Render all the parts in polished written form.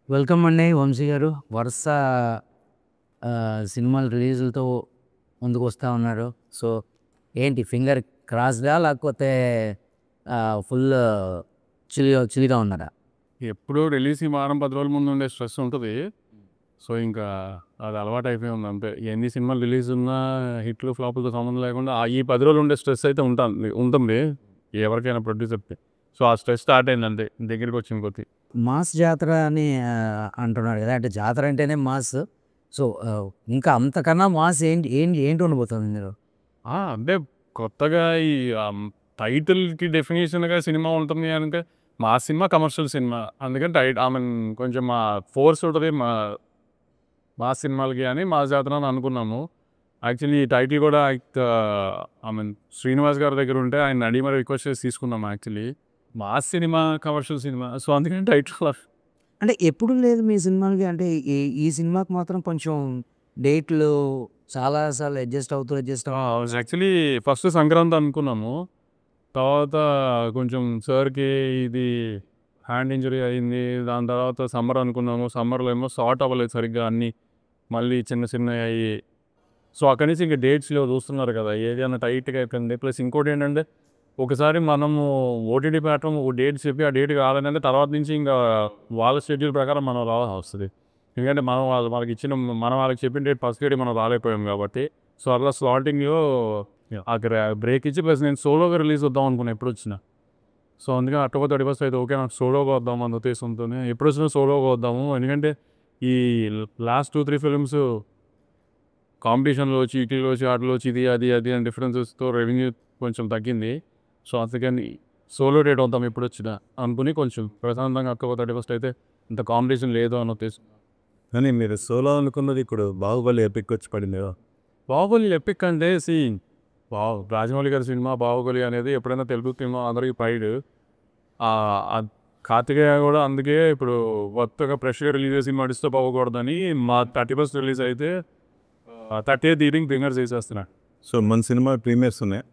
Welcome అండి వంశీ గారు. వరుస సినిమాలు రిలీజులతో ముందుకు వస్తూ ఉన్నారు. సో ఏంటి ఫింగర్ క్రాస్డా లేకపోతే ఫుల్ చిలిగా ఉన్నారా? ఎప్పుడూ రిలీజ్‌కి వారం, 10 రోజుల ముందు ఉండే స్ట్రెస్ ఉంటది. సో, ఇంకా అది అలవాటు అయిపోయి ఉంది అంతే. ఎన్ని సినిమాలు రిలీజ్ ఉన్నా హిట్లు, ఫ్లాపులతో సంబంధం లేకుండా ఈ 10 రోజులు ఉండే స్ట్రెస్ అయితే ఉంటుంది ఎవరికైనా ప్రొడ్యూసర్‌కి. సో, ఆ స్ట్రెస్ స్టార్ట్ అయింది అంతే దగ్గరికి వచ్చిన కొద్దీ. మాస్ జాతర అని అంటున్నారు కదా! అంటే జాతర అంటేనే మాస్. సో ఇంకా అంతకన్నా మాస్ ఏంటి ఏంటి ఏంటి ఉండబోతుంది మీరు? అంటే కొత్తగా ఈ టైటిల్‌కి డెఫినిషన్‌గా సినిమా ఉంటుంది అంటే మాస్ సినిమా, కమర్షియల్ సినిమా. అందుకని ఐ మీన్ కొంచెం ఫోర్స్ ఉంటది మాస్ సినిమాలకి అని మాస్ జాతర అని అనుకున్నాము. యాక్చువల్లీ ఈ టైటిల్ కూడా ఐ మీన్ శ్రీనివాస్ గారి దగ్గర ఉంటే ఆయన అడిగి మరి రిక్వెస్ట్ చేసి తీసుకున్నాం actually. Mass cinema, commercial cinema. So, అందుకని టైటిల్ అంటే ఎప్పుడు లేదు మీ సినిమాలకి, అంటే ఈ సినిమాకి మాత్రం కొంచెం డేట్లు చాలా సార్లు అడ్జస్ట్ యాక్చువల్లీ ఫస్ట్ సంక్రాంతి అనుకున్నాము. తర్వాత కొంచెం సార్‌కి ఇది హ్యాండ్ ఇంజ్యూరీ అయింది. దాని తర్వాత సమ్మర్ అనుకున్నాము. సమ్మర్‌లో ఏమో సార్ట్ అవ్వలేదు సరిగ్గా అన్నీ. మళ్ళీ చిన్న చిన్నవి అయ్యి. సో, అక్కడి నుంచి ఇంక డేట్స్ లేవు చూస్తున్నారు కదా! ఏదైనా టైట్‌గా అయిపోయింది. ప్లస్ ఇంకోటేంటంటే ఒకసారి మనము ఓటీటీ ప్లాట్‌ఫామ్ ఒక డేట్ చెప్పి ఆ డేట్ కాదనంటే తర్వాత నుంచి ఇంకా వాళ్ళ షెడ్యూల్ ప్రకారం మనం రావాల్సొస్తది. ఎందుకంటే మనం వాళ్ళకి చెప్పిన డేట్ ఫస్ట్ డేట్ మనం రాలేకపోయాం కాబట్టి. సో, అట్లా స్లాటింగ్‌లో అక్కడ బ్రేక్ ఇచ్చి ప్లస్ నేను సోలోగా రిలీజ్ వద్దాం అనుకున్నా ఎప్పుడొచ్చినా. సో, అందుకని అక్టోబర్ 31 అయితే ఓకే. నాకు సోలోగా వద్దాం అన్న ఉద్దేశంతోనే ఎప్పుడొచ్చినా సోలోగా వద్దాము. ఎందుకంటే ఈ లాస్ట్ 2, 3 ఫిల్మ్స్ కాంపిటీషన్‌లో వచ్చి, ఈటీలో వచ్చి, ఆటిలో వచ్చి ఇది, అది, అది అని డిఫరెన్సెస్‌తో రెవెన్యూ కొంచెం తగ్గింది. సో, అందుకని సోలో డేట్ వద్దాం ఎప్పుడొచ్చినా అనుకుని కొంచెం ప్రశాంతంగా అక్టోబర్ 31 అయితే ఇంత కాంపిటీషన్ లేదు అన్న ఉద్దేశం. కానీ మీరు సోలో అనుకున్నది ఇప్పుడు 'బాహుబలి' ఎపిక్ వచ్చి పడింది కదా! 'బాహుబలి' ఎపిక్ అంటే రాజమౌళి గారి సినిమా 'బాహుబలి' అనేది ఎప్పుడైనా తెలుగు సినిమా అందరికి ప్రైడ్. కార్తికేయ కూడా అందుకే ఇప్పుడు కొత్తగా ఫ్రెష్‌గా రిలీజ్ అయ్యే సినిమా డిస్టర్బ్ అవ్వకూడదని మా 31 రిలీజ్ అయితే 30th ఈవినింగ్ ప్రీమియర్స్ చేసేస్తున్నాడు. సో, మన సినిమా ప్రీమియర్స్ ఉన్నాయి.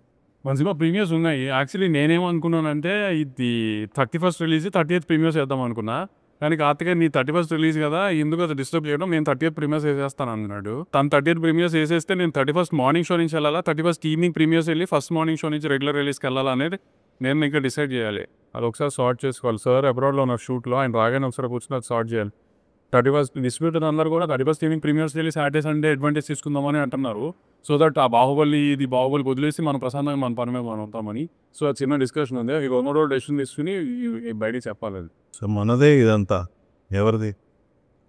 మన సినిమా ప్రీమియర్స్ ఉన్నాయి. యాక్చువల్లీ నేనేమనుకున్నానంటే ఇది 31st రిలీజ్ 30th ప్రీమియర్స్ చేద్దాం అనుకున్నా. కానీ కార్తికేయ నీ 31st రిలీజ్ కదా! ఎందుకు అది డిస్టర్బ్ చేయడం, నేను 30th ప్రీమియర్స్ చేసేస్తాను అన్నాడు. తను 30th ప్రీమియర్స్ చేసేస్తే నేను 31st మార్నింగ్ షో నుంచి వెళ్ళాలా, 31st ఈవినింగ్ ప్రీమియర్స్ వెళ్ళి ఫస్ట్ మార్నింగ్ షో నుంచి రెగ్యులర్ రిలీజ్కి వెళ్ళాలా అనేది నేను ఇంకా డిసైడ్ చేయాలి. అది ఒకసారి సార్ట్ చేసుకోవాలి. సార్ అబ్రాడ్లో ఉన్న షూట్లో ఆయన రాగానే ఒకసారి కూర్చొని అది సార్ట్ చేయాలి. 31st డిస్ట్రిబ్యూటర్ అందరూ కూడా 31st ఈవినింగ్ ప్రీమియర్స్ వెళ్ళి సాటర్డే సండే అడ్వాంటేజ్ తీసుకుందామని అంటున్నారు. సో దట్ ఆ బాహుబలి వదిలేసి మనం ప్రశాంతంగా మన పని మీద మనం ఉంటామని. సో అది చిన్న డిస్కషన్ ఉంది. ఈ 2 రోజులు డెసిషన్ తీసుకుని బయటికి చెప్పాలి అది. సో, మనదే ఇదంతా ఎవరిది?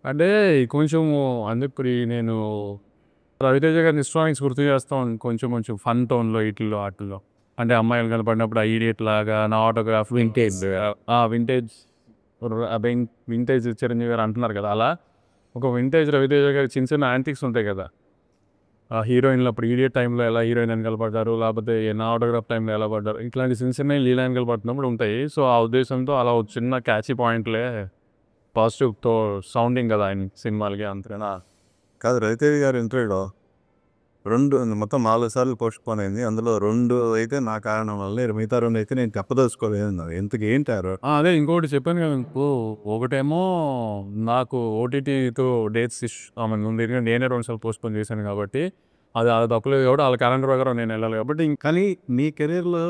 అంటే కొంచెం అందుకు నేను రవితేజ గారి ఇన్స్టాలింగ్స్ గుర్తు చేస్తాం కొంచెం కొంచెం ఫన్ టోన్లో వీటిల్లో వాటిల్లో. అంటే అమ్మాయిలు కనపడినప్పుడు ఐడియట్ లాగా నా ఆటోగ్రాఫ్ వింటేజ్ వింటేజ్ చిరంజీవి గారు అంటున్నారు కదా, అలా ఒక వింటేజ్ రవితేజ గారి చిన్న చిన్న యాంటిక్స్ ఉంటాయి కదా. ఆ హీరోయిన్లు అప్పుడు ఈడియట్ టైంలో ఎలా హీరోయిన్ వెనకాల పడ్డారు, లేకపోతే నా ఆటోగ్రాఫ్ టైంలో ఎలా పడ్డారు, ఇట్లాంటి చిన్న చిన్న లీలా వెనకాల పడుతున్నప్పుడు ఉంటాయి. సో ఆ ఉద్దేశంతో అలా ఒక చిన్న క్యాచీ పాయింట్లే పాజిటివ్తో సౌండింగ్ కదా ఆయన సినిమాలకి అంతేనా. కాదు, రవితేజ గారి ఇంటర్వ్యూలో 2 మొత్తం 4 సార్లు పోస్ట్‌పోన్ అయింది. అందులో 2 అయితే నా కారణం వల్లే, మిగతా 2 అయితే నేను చెప్పదలుచుకోలేదు అన్నారు. ఇంతకీ ఏంటి అదే ఇంకోటి చెప్పాను కదా మీకు. ఒకటేమో నాకు ఓటీటీతో డేట్స్ ఉంది. నేనే 2 సార్లు పోస్ట్‌పోన్ చేశాను కాబట్టి అది తప్పలేదు కాబట్టి వాళ్ళ క్యాలెండర్ ప్రకారం నేను వెళ్ళాలి కాబట్టి కానీ మీ కెరీర్‌లో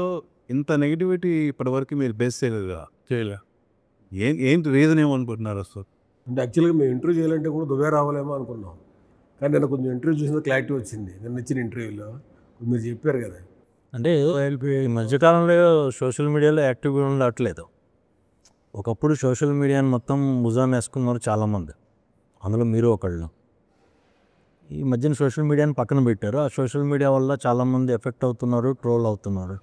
ఇంత నెగటివిటీ ఇప్పటివరకు మీరు ఫేస్ చేయలేదు కదా! చేయలే. ఏంటి రీజన్ ఏమనుకుంటున్నారు అసలు? అంటే యాక్చువల్గా మేము ఇంటర్వ్యూ చేయాలంటే కూడా దుబాయ్ రావాలేమో అనుకున్నాం. కానీ నేను కొంచెం ఇంటర్వ్యూ చూసిన క్లారిటీ వచ్చింది. నిన్న ఇచ్చిన ఇంటర్వ్యూలో మీరు చెప్పారు కదా. అంటే ఈ మధ్యకాలంలో సోషల్ మీడియాలో యాక్టివ్గా ఉండట్లేదు. ఒకప్పుడు సోషల్ మీడియాని మొత్తం భుజాన్ని వేసుకున్నారు చాలామంది, అందులో మీరు ఒకళ్ళు. ఈ మధ్యన సోషల్ మీడియాని పక్కన పెట్టారు. ఆ సోషల్ మీడియా వల్ల చాలామంది ఎఫెక్ట్ అవుతున్నారు, ట్రోల్ అవుతున్నారు.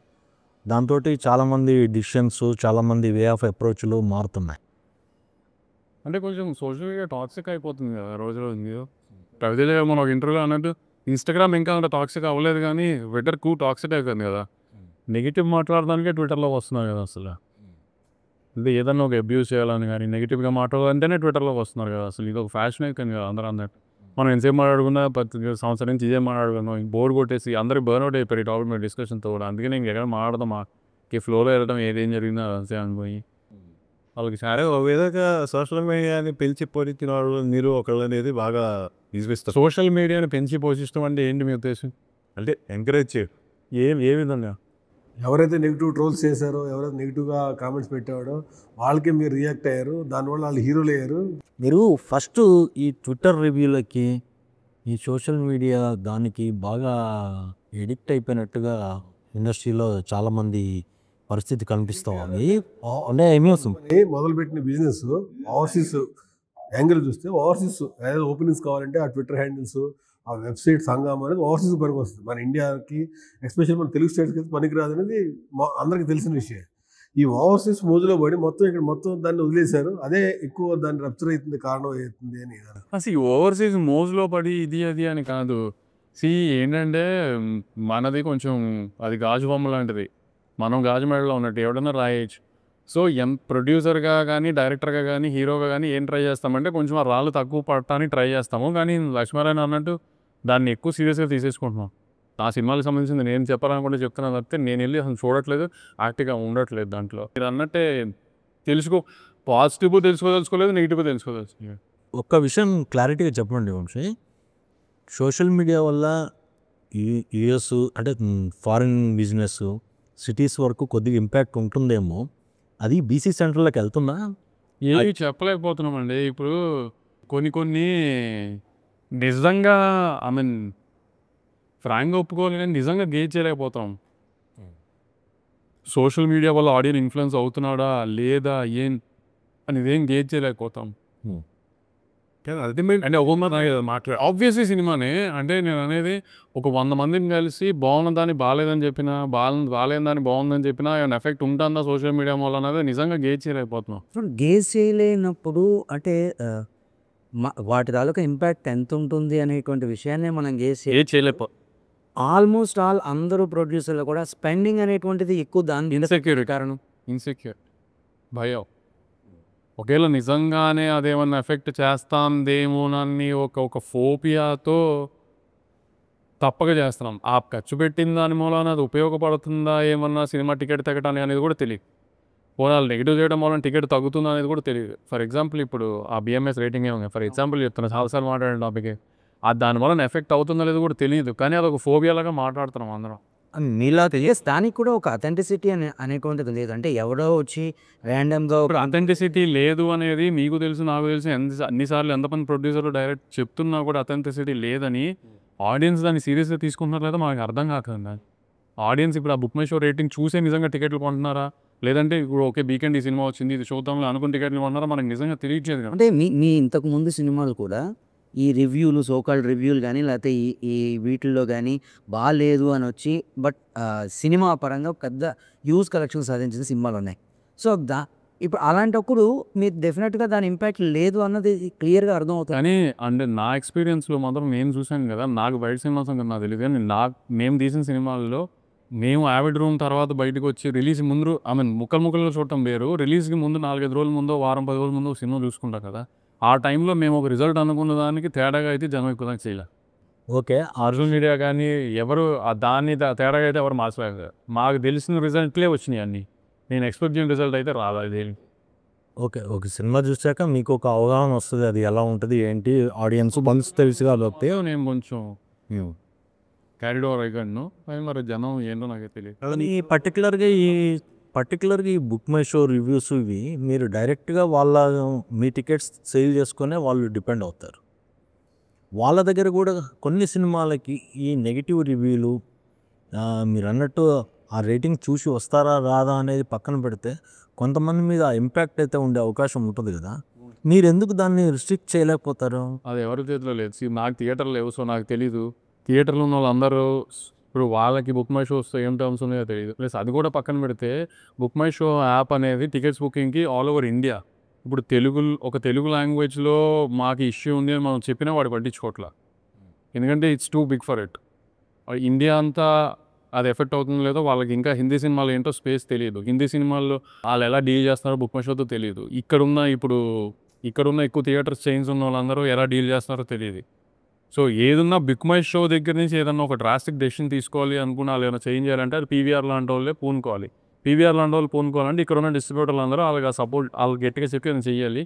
దాంతో చాలామంది డిసిషన్స్, చాలామంది వే ఆఫ్ అప్రోచ్లు మారుతున్నాయి. అంటే కొంచెం సోషల్ మీడియా టాక్సిక్ అయిపోతుంది కదా రోజు రోజు. రవితేజ మనం ఒక ఇంటర్వ్యూలో అన్నట్టు ఇన్స్టాగ్రామ్ ఇంకా అంత టాక్సిక్ అవ్వలేదు కానీ ట్విట్టర్ టాక్సిక్ అయిపోయింది కదా. నెగిటివ్ మాట్లాడడానికే ట్విట్టర్లోకి వస్తున్నారు కదా అసలు. ఇది ఏదన్నా ఒక అబ్యూస్ చేయాలని కానీ నెగిటివ్గా మాట్లాడాలంటేనే ట్విట్టర్లోకి వస్తున్నారు కదా. అసలు ఇది ఒక ఫ్యాషన్ అయిపోయింది కదా అందరూ అన్నట్టు. మనం ఎంతసేపు మాట్లాడుకున్నా ప్రతి సంవత్సరం నుంచి ఇదే మాట్లాడుకున్నాం. బోర్ కొట్టేసి అందరూ బర్న్అవుట్ అయిపోయి టాపిక్ మీద డిస్కషన్తో కూడా. అందుకే నేను ఎక్కడ మాట్లాడదాం ఫ్లోలో వెళ్ళడం ఏదేం జరిగిందో అంతే అనుకోయి వాళ్ళకి అరే ఒక విధంగా సోషల్ మీడియాని పెంచి పోరించిన వాళ్ళు మీరు ఒకళ్ళు అనేది బాగా వినిపిస్తారు. సోషల్ మీడియాని పెంచి పోషిస్తాం అంటే ఏంటి మీ ఉద్దేశం? అంటే ఎంకరేజ్ చేయరు. ఏ విధంగా? ఎవరైతే నెగిటివ్ ట్రోల్స్ చేశారో, ఎవరైతే నెగిటివ్గా కామెంట్స్ పెట్టాడో వాళ్ళకే మీరు రియాక్ట్ అయ్యారు, దానివల్ల వాళ్ళు హీరోలు అయ్యారు. మీరు ఫస్ట్ ఈ ట్విట్టర్ రివ్యూలకి ఈ సోషల్ మీడియా దానికి బాగా ఎడిక్ట్ అయిపోయినట్టుగా ఇండస్ట్రీలో చాలామంది పరిస్థితి కనిపిస్తూ ఉంది. అంటే ఏమవుతుంది మొదలుపెట్టిన బిజినెస్ ఓవర్సీస్ యాంగిల్ చూస్తే ఓవర్సీస్ ఏదైనా ఓపెనింగ్స్ కావాలంటే ఆ ట్విట్టర్ హ్యాండిల్స్, ఆ వెబ్సైట్ సంఘం అనేది ఓవర్సీస్ పనికి వస్తుంది. మన ఇండియాకి ఎస్పెషల్లీ మన తెలుగు స్టేట్స్కి అయితే పనికిరాదు అనేది అందరికీ తెలిసిన విషయం. ఈ ఓవర్సీస్ మోజులో పడి మొత్తం దాన్ని వదిలేశారు. అదే ఎక్కువ దాన్ని రప్చర్ అవుతుంది, కారణం అవుతుంది అని. అసలు ఈ ఓవర్సీస్ మోజులో పడి ఇది అది అని కాదు. ఏంటంటే మనది కొంచెం అది గాజు బొమ్మ లాంటిది. మనం గాజు మెడలో ఉన్నట్టు ఎవడన్నా రాయొచ్చు. సో ప్రొడ్యూసర్గా కానీ, డైరెక్టర్గా కానీ, హీరోగా కానీ ఏం ట్రై చేస్తామంటే కొంచెం ఆ రాళ్ళు తక్కువ పడటానికి ట్రై చేస్తాము. కానీ లక్ష్మీనారాయణ అన్నట్టు దాన్ని ఎక్కువ సీరియస్గా తీసేసుకుంటున్నాం. నా సినిమాలకు సంబంధించింది నేను చెప్పాలనుకుంటే చెప్తున్నాను తప్పితే నేను వెళ్ళి అసలు చూడట్లేదు, యాక్టివ్గా ఉండట్లేదు దాంట్లో. మీరు అన్నట్టే పాజిటివ్ తెలుసుకోలేదు, నెగిటివ్ తెలుసుకోలేదు. ఒక్క విషయం క్లారిటీగా చెప్పండి వంశీ. సోషల్ మీడియా వల్ల యుఎస్ అంటే ఫారిన్ బిజినెస్ సిటీస్ వరకు కొద్దిగా ఇంపాక్ట్ ఉంటుందేమో, అది బీసీ సెంటర్లోకి వెళ్తుందా? ఏవి చెప్పలేకపోతున్నామండి. ఇప్పుడు కొన్ని నిజంగా ఫ్రాంక్గా ఒప్పుకోవాలి కానీ నిజంగా గేజ్ చేయలేకపోతాం. సోషల్ మీడియా వల్ల ఆడియన్స్ ఇన్ఫ్లుయెన్స్ అవుతున్నాడా లేదా అనేది ఏం గేజ్ చేయలేకపోతాం. అంటే ఆబ్వియస్లీ సినిమానే అంటే నేను అనేది ఒక 100 మందిని కలిసి బాగున్న దాన్ని బాగాలేదని చెప్పినా, బాగాలేని దాన్ని బాగుందని చెప్పినా ఏమైనా ఎఫెక్ట్ ఉంటుందా సోషల్ మీడియా వల్ల అనేది నిజంగా గేజ్ చేయలేకపోతున్నాం. గేజ్ చేయలేనప్పుడు అంటే వాటి తాలూకా ఇంపాక్ట్ ఎంత ఉంటుంది అనేటువంటి విషయాన్ని మనం గేజ్ చేయలేకపో ఆల్మోస్ట్ అందరూ ప్రొడ్యూసర్లు కూడా స్పెండింగ్ అనేటువంటిది ఎక్కువ దాని ఇన్సెక్యూర్ కారణం. భయం. ఒకవేళ నిజంగానే అదేమన్నా ఎఫెక్ట్ చేస్తాందేమోనని ఒక ఫోబియాతో తప్పక చేస్తున్నాం. ఆ ఖర్చు పెట్టిన దాని మూలన అది ఉపయోగపడుతుందా ఏమన్నా సినిమా టికెట్ తగ్గటానికి అనేది కూడా తెలియదు. పోనాలు నెగిటివ్ చేయడం వల్ల టికెట్ తగ్గుతుందా అనేది కూడా తెలియదు. ఫర్ ఎగ్జాంపుల్ ఇప్పుడు ఆ బిఎంఎస్ రేటింగ్ ఏమో ఫర్ ఎగ్జాంపుల్ చెప్తున్నా, చాలాసార్లు మాట్లాడిన టాపిక్ దానివల్ల ఎఫెక్ట్ అవుతుందో లేదో కూడా తెలియదు. కానీ అదొక ఫోబియాలాగా మాట్లాడుతున్నాం అందరం. మీలా తెలియదు. దానికి కూడా ఒక అథెంటిసిటీ అనేటువంటిది లేదు. అంటే ఎవడో వచ్చి ర్యాండమ్గా ఇప్పుడు అథెంటిసిటీ లేదు అనేది మీకు తెలుసు, నాకు తెలుసు. అన్నిసార్లు ఎంతమంది ప్రొడ్యూసర్లు డైరెక్ట్ చెప్తున్నా కూడా అథెంటిసిటీ లేదని ఆడియన్స్ దాన్ని సీరియస్గా తీసుకుంటున్నారు లేదా మనకు అర్థం కాకుండా. ఆడియన్స్ ఇప్పుడు ఆ బుక్ మై షో రేటింగ్ చూసే నిజంగా టికెట్లు కొంటున్నారా, లేదంటే ఇప్పుడు ఓకే వీకెండ్ ఈ సినిమా వచ్చింది ఇది చూద్దాంలో అనుకుని టికెట్లు కొంటున్నారా మనకు నిజంగా తెలియట్లేదు కదా. అంటే మీ ఇంతకు ముందు సినిమాలు కూడా ఈ రివ్యూలు, సోకాల్డ్ రివ్యూలు కానీ లేకపోతే ఈ వీటిల్లో కానీ బాగాలేదు అని వచ్చి బట్ సినిమా పరంగా పెద్ద హ్యూజ్ కలెక్షన్ సాధించిన సినిమాలు ఉన్నాయి. సో ఇప్పుడు అలాంటప్పుడు మీరు డెఫినెట్గా దాని ఇంపాక్ట్ లేదు అన్నది క్లియర్గా అర్థమవుతుంది. కానీ అంటే నా ఎక్స్పీరియన్స్లో మాత్రం నేను చూశాను కదా, నాకు బయట సినిమా సంగతి నాకు తెలియదు కానీ మేము తీసిన సినిమాల్లో మేము యావిడ్ రూమ్ తర్వాత బయటకు వచ్చి రిలీజ్ ముందు ముక్కలు చూడటం వేరు. రిలీజ్కి ముందు 4-5 రోజుల ముందు, వారం 10 రోజుల ముందు సినిమా చూసుకుంటాం కదా. ఆ టైంలో మేము ఒక రిజల్ట్ అనుకున్న దానికి తేడాగా అయితే జనం ఎక్కువ దాకా చేయలే. ఓకే, సోషల్ మీడియా కానీ ఎవరు దాన్ని తేడాగా అయితే ఎవరు మార్చలేదు. మాకు తెలిసిన రిజల్ట్లే వచ్చినాయి అన్నీ. నేను ఎక్స్పెక్ట్ చేసిన రిజల్ట్ అయితే రాలేదు. ఓకే, ఒక సినిమా చూసాక మీకు ఒక అవగాహన వస్తుంది అది ఎలా ఉంటుంది ఏంటి, ఆడియన్స్ మనసు తెలిసి కాబట్టి నేను కొంచెం క్యారీడ్ ఓవర్ అయిపోయాను. మరి జనం ఏంటో నాకే తెలియదు. ఈ పర్టికులర్గా ఈ బుక్ మై షో రివ్యూస్ ఇవి మీరు డైరెక్ట్గా మీ టికెట్స్ సేల్ చేసుకునే వాళ్ళు డిపెండ్ అవుతారు. వాళ్ళ దగ్గర కూడా కొన్ని సినిమాలకి ఈ నెగిటివ్ రివ్యూలు మీరు అన్నట్టు ఆ రేటింగ్ చూసి వస్తారా రాదా అనేది పక్కన పెడితే కొంతమంది మీద ఇంపాక్ట్ అయితే ఉండే అవకాశం ఉంటుంది కదా. మీరు ఎందుకు దాన్ని రిస్ట్రిక్ట్ చేయలేకపోతారు? అది ఎవరి చేతిలో లేదు. నాకు థియేటర్ లేవు, సో నాకు తెలీదు. థియేటర్లో ఉన్న వాళ్ళందరూ ఇప్పుడు వాళ్ళకి బుక్ మై షోస్ ఏం టర్మ్స్ ఉన్నాయో తెలియదు. ప్లస్ అది కూడా పక్కన పెడితే బుక్ మై షో యాప్ అనేది టికెట్స్ బుకింగ్కి ఆల్ ఓవర్ ఇండియా. ఇప్పుడు ఒక తెలుగు లాంగ్వేజ్లో మాకు ఇష్యూ ఉంది అని మనం చెప్పినా వాడు పట్టించుకోవట్లా. ఎందుకంటే it's too big for it. India అంతా అది ఎఫెక్ట్ అవుతుందో లేదో వాళ్ళకి ఇంకా హిందీ సినిమాలు ఏంటో స్పేస్ తెలియదు. హిందీ సినిమాల్లో వాళ్ళు ఎలా డీల్ చేస్తున్నారో బుక్ మై షోతో తెలియదు. ఇక్కడున్న ఎక్కువ థియేటర్స్ చైన్స్ ఉన్న వాళ్ళందరూ ఎలా డీల్ చేస్తున్నారో తెలియదు. సో ఏదన్నా బుక్ మై షో దగ్గర నుంచి ఏదన్నా ఒక డ్రాస్టిక్ డెసిషన్ తీసుకోవాలి అనుకున్నా, ఏదైనా చేంజ్ చేయాలంటే అది పీవీఆర్ లాంటి వాళ్ళే పూనుకోవాలి. పీవీఆర్ లాంటి వాళ్ళు పూనుకోవాలంటే ఇక్కడ ఉన్న డిస్ట్రిబ్యూటర్లు అందరూ వాళ్ళకి సపోర్ట్ వాళ్ళు గట్టిగా చెప్పి అది చెయ్యాలి.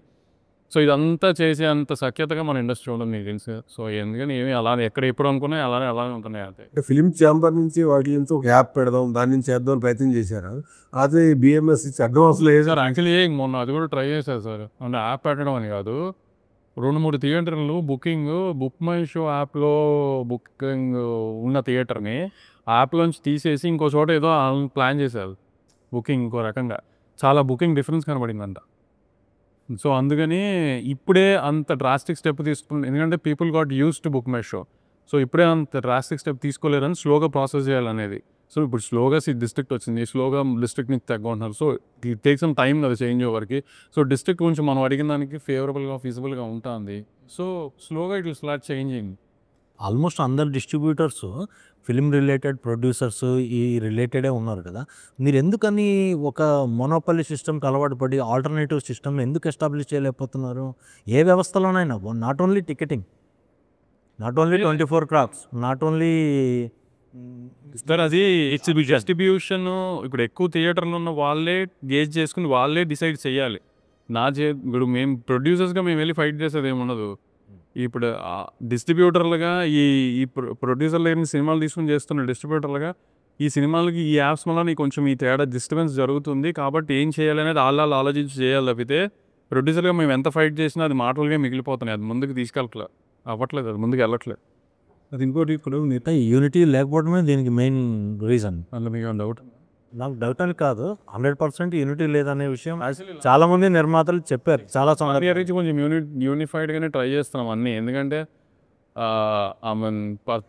సో ఇదంతా చేసే అంత సఖ్యతగా మన ఇండస్ట్రీ ఉండదు మీకు తెలుసు. సో ఎందుకని ఏమి అలానే ఎక్కడ ఎప్పుడు అనుకున్నాయి అలానే ఉంటున్నాయి అంతే. అంటే ఫిలిం ఛాంబర్ నుంచి వాటి నుంచి ఒక యాప్ పెడదాం, దాని నుంచి చేద్దాం ప్రయత్నం చేశారు. అదే బిఎంఎస్ ఇచ్చి అడ్వాన్స్లో సార్ యాక్చువల్లీ మొన్న అది కూడా ట్రై చేశారు సార్. అంటే యాప్ పెట్టడం అని కాదు, 2-3 థియేటర్లు బుక్ మై షో యాప్లో బుకింగ్ ఉన్న థియేటర్ని యాప్లోంచి తీసేసి ఇంకో చోట ఏదో ప్లాన్ చేశారు బుకింగ్ ఇంకో రకంగా. చాలా బుకింగ్ డిఫరెన్స్ కనబడిందంట. సో అందుకని ఇప్పుడే అంత డ్రాస్టిక్ స్టెప్ తీసుకుంది, ఎందుకంటే people got use to book my show. So ఇప్పుడే అంత డ్రాస్టిక్ స్టెప్ తీసుకోలేరని స్లోగా ప్రాసెస్ చేయాలనేది. సో ఇప్పుడు స్లోగా డిస్ట్రిక్ట్ వచ్చింది, స్లోగా డిస్ట్రిక్ట్ నుంచి తగ్గుంటున్నారు. So it take some time కదా చేంజ్ ఓవర్కి. సో డిస్ట్రిక్ట్ గురించి మనం అడిగిన దానికి ఫేవరబుల్గా ఫీజిబుల్గా ఉంటుంది. సో స్లోగా it will start changing. Almost అందరు డిస్ట్రిబ్యూటర్స్ ఫిలిం రిలేటెడ్ ప్రొడ్యూసర్స్ ఈ రిలేటెడే ఉన్నారు కదా. మీరు ఎందుకని ఒక మొనోపలి సిస్టమ్కి అలవాటు పడి ఆల్టర్నేటివ్ సిస్టమ్ ఎందుకు ఎస్టాబ్లిష్ చేయలేకపోతున్నారు? ఏ వ్యవస్థలోనైనా, not only ticketing, not only 24 crafts, not only sir అది డిస్ట్రిబ్యూషన్. ఇప్పుడు ఎక్కువ థియేటర్లు ఉన్న వాళ్ళే గేజ్ చేసుకుని వాళ్ళే డిసైడ్ చేయాలి. ఇప్పుడు మేము ప్రొడ్యూసర్స్గా మేము వెళ్ళి ఫైట్ చేసేది ఏముండదు. ఇప్పుడు డిస్ట్రిబ్యూటర్లుగా ఈ ప్రొడ్యూసర్లు ఏమి సినిమాలు తీసుకుని చేస్తున్న డిస్ట్రిబ్యూటర్లుగా ఈ సినిమాలకి ఈ యాప్స్ వల్ల కొంచెం ఈ తేడా డిస్టర్బెన్స్ జరుగుతుంది కాబట్టి ఏం చేయాలి అనేది వాళ్ళు ఆలోచించి చేయాలి. తప్పితే ప్రొడ్యూసర్గా మేము ఎంత ఫైట్ చేసినా అది మాటలుగా మిగిలిపోతున్నాయి, అది ముందుకు తీసుకెళ్ళట్లేదు, అవ్వట్లేదు, అది ముందుకు వెళ్ళట్లేదు. అది ఇంకోటి ఇప్పుడు యూనిటీ లేకపోవడమే దీనికి మెయిన్ రీజన్. అందులో మీకు డౌట్? నాకు డౌట్ అని కాదు, 100% యూనిటీ లేదనే విషయం చాలా మంది నిర్మాతలు చెప్పారు. చాలా నుంచి కొంచెం యూనిఫైడ్గానే ట్రై చేస్తున్నాం అన్నీ. ఎందుకంటే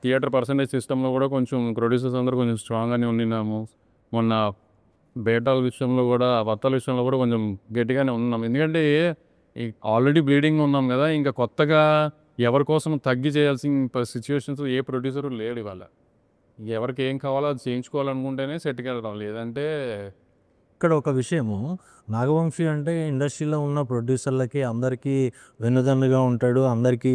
థియేటర్ పర్సంటేజ్ సిస్టంలో కూడా కొంచెం ప్రొడ్యూసర్స్ అందరూ కొంచెం స్ట్రాంగ్గానే ఉన్నాము. మొన్న బేటాల విషయంలో కూడా, వత్తాల విషయంలో కూడా కొంచెం గట్టిగానే ఉన్నాం. ఎందుకంటే ఆల్రెడీ బ్లీడింగ్ ఉన్నాం కదా, ఇంకా కొత్తగా ఎవరి కోసం తగ్గి చేయాల్సిన సిచ్యువేషన్స్ ఏ ప్రొడ్యూసరు లేడు ఇవాళ. ఎవరికి ఏం కావాలో అది చేయించుకోవాలనుకుంటేనే సెట్కి వెళ్ళడం, లేదంటే ఇక్కడ ఒక విషయము, నాగవంశీ అంటే ఇండస్ట్రీలో ఉన్న ప్రొడ్యూసర్లకి అందరికీ వెన్నుదన్నుగా ఉంటాడు, అందరికీ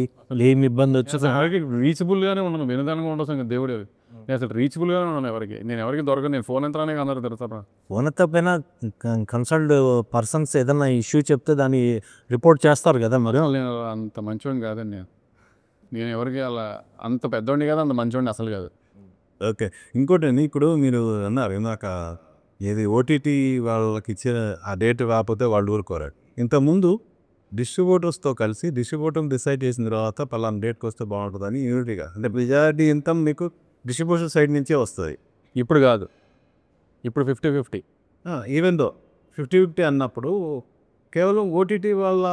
ఏమి ఇబ్బంది వచ్చేది ఎవరికి రీచబుల్గానే ఉన్నాను. వినదానంగా ఉండొచ్చు దేవుడు, నేను అసలు రీచబుల్గానే ఉన్నాను. నేను ఎవరికి దొరకదు. నేను ఫోన్ ఎంతనే అందరూ తిడతాను. ఫోన్ ఎత్తపోయినా కన్సల్ట్ పర్సన్స్ ఏదైనా ఇష్యూ చెప్తే దాన్ని రిపోర్ట్ చేస్తారు కదా. మరి నేను అంత మంచివాడిని కాదండి. నేను ఎవరికి అలా అంత పెద్దవాడిని కాదు, అంత మంచివాడిని అసలు కాదు. ఓకే. ఇంకోటి ఇప్పుడు మీరు అన్నారు ఇందాక, ఏది ఓటీటీ వాళ్ళకి ఇచ్చిన ఆ డేట్ రాకపోతే వాళ్ళు ఊరుకోరాడు. ఇంతకుముందు డిస్ట్రిబ్యూటర్స్తో కలిసి డిస్ట్రిబ్యూటర్ డిసైడ్ చేసిన తర్వాత పలానా డేట్కి వస్తే బాగుంటుందని యూనిటీగా, అంటే మెజారిటీ ఇన్కమ్ మీకు డిస్ట్రిబ్యూషన్ సైడ్ నుంచే వస్తుంది. ఇప్పుడు కాదు, ఇప్పుడు 50-50. ఈవెన్ దో 50-50 అన్నప్పుడు కేవలం ఓటీటీ వాళ్ళ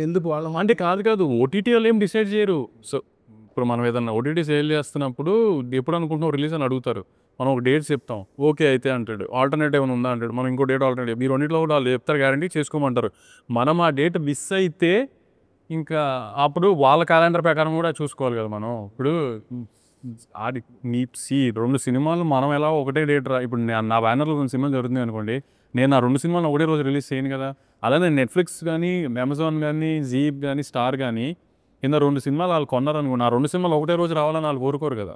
ఎందుకు వాళ్ళ అంటే కాదు ఓటీటీ వాళ్ళు ఏం డిసైడ్ చేయరు. సో ఇప్పుడు మనం ఏదన్నా ఓటీటీ సేల్ చేస్తున్నప్పుడు ఎప్పుడు అనుకుంటున్నాం రిలీజ్ అని అడుగుతారు. మనం ఒక డేట్ చెప్తాం, ఓకే అయితే అంటాడు, ఆల్టర్నేటివ్ ఏమైనా ఉందా అంటాడు, మనం ఇంకో డేట్ ఆల్టర్నేటివ్, మీరు రెండింటిలో కూడా వాళ్ళు చెప్తారు, గ్యారంటీ చేసుకోమంటారు. మనం ఆ డేట్ మిస్ అయితే ఇంకా అప్పుడు వాళ్ళ క్యాలెండర్ ప్రకారం కూడా చూసుకోవాలి కదా మనం. ఇప్పుడు అది నీ 2 సినిమాలు మనం ఎలా ఒకటే డేట్ ఇప్పుడు నా బ్యానర్లో 2 సినిమాలు జరుగుతుంది అనుకోండి, నేను ఆ 2 సినిమాలు ఒకటే రోజు రిలీజ్ చేయను కదా. అలానే నెట్ఫ్లిక్స్ కానీ, అమెజాన్ కానీ, జీప్ కానీ, స్టార్ కానీ కింద 2 సినిమాలు వాళ్ళు కొన్నారనుకోండి, ఆ 2 సినిమాలు ఒకటే రోజు రావాలని వాళ్ళు కోరుకోరు కదా,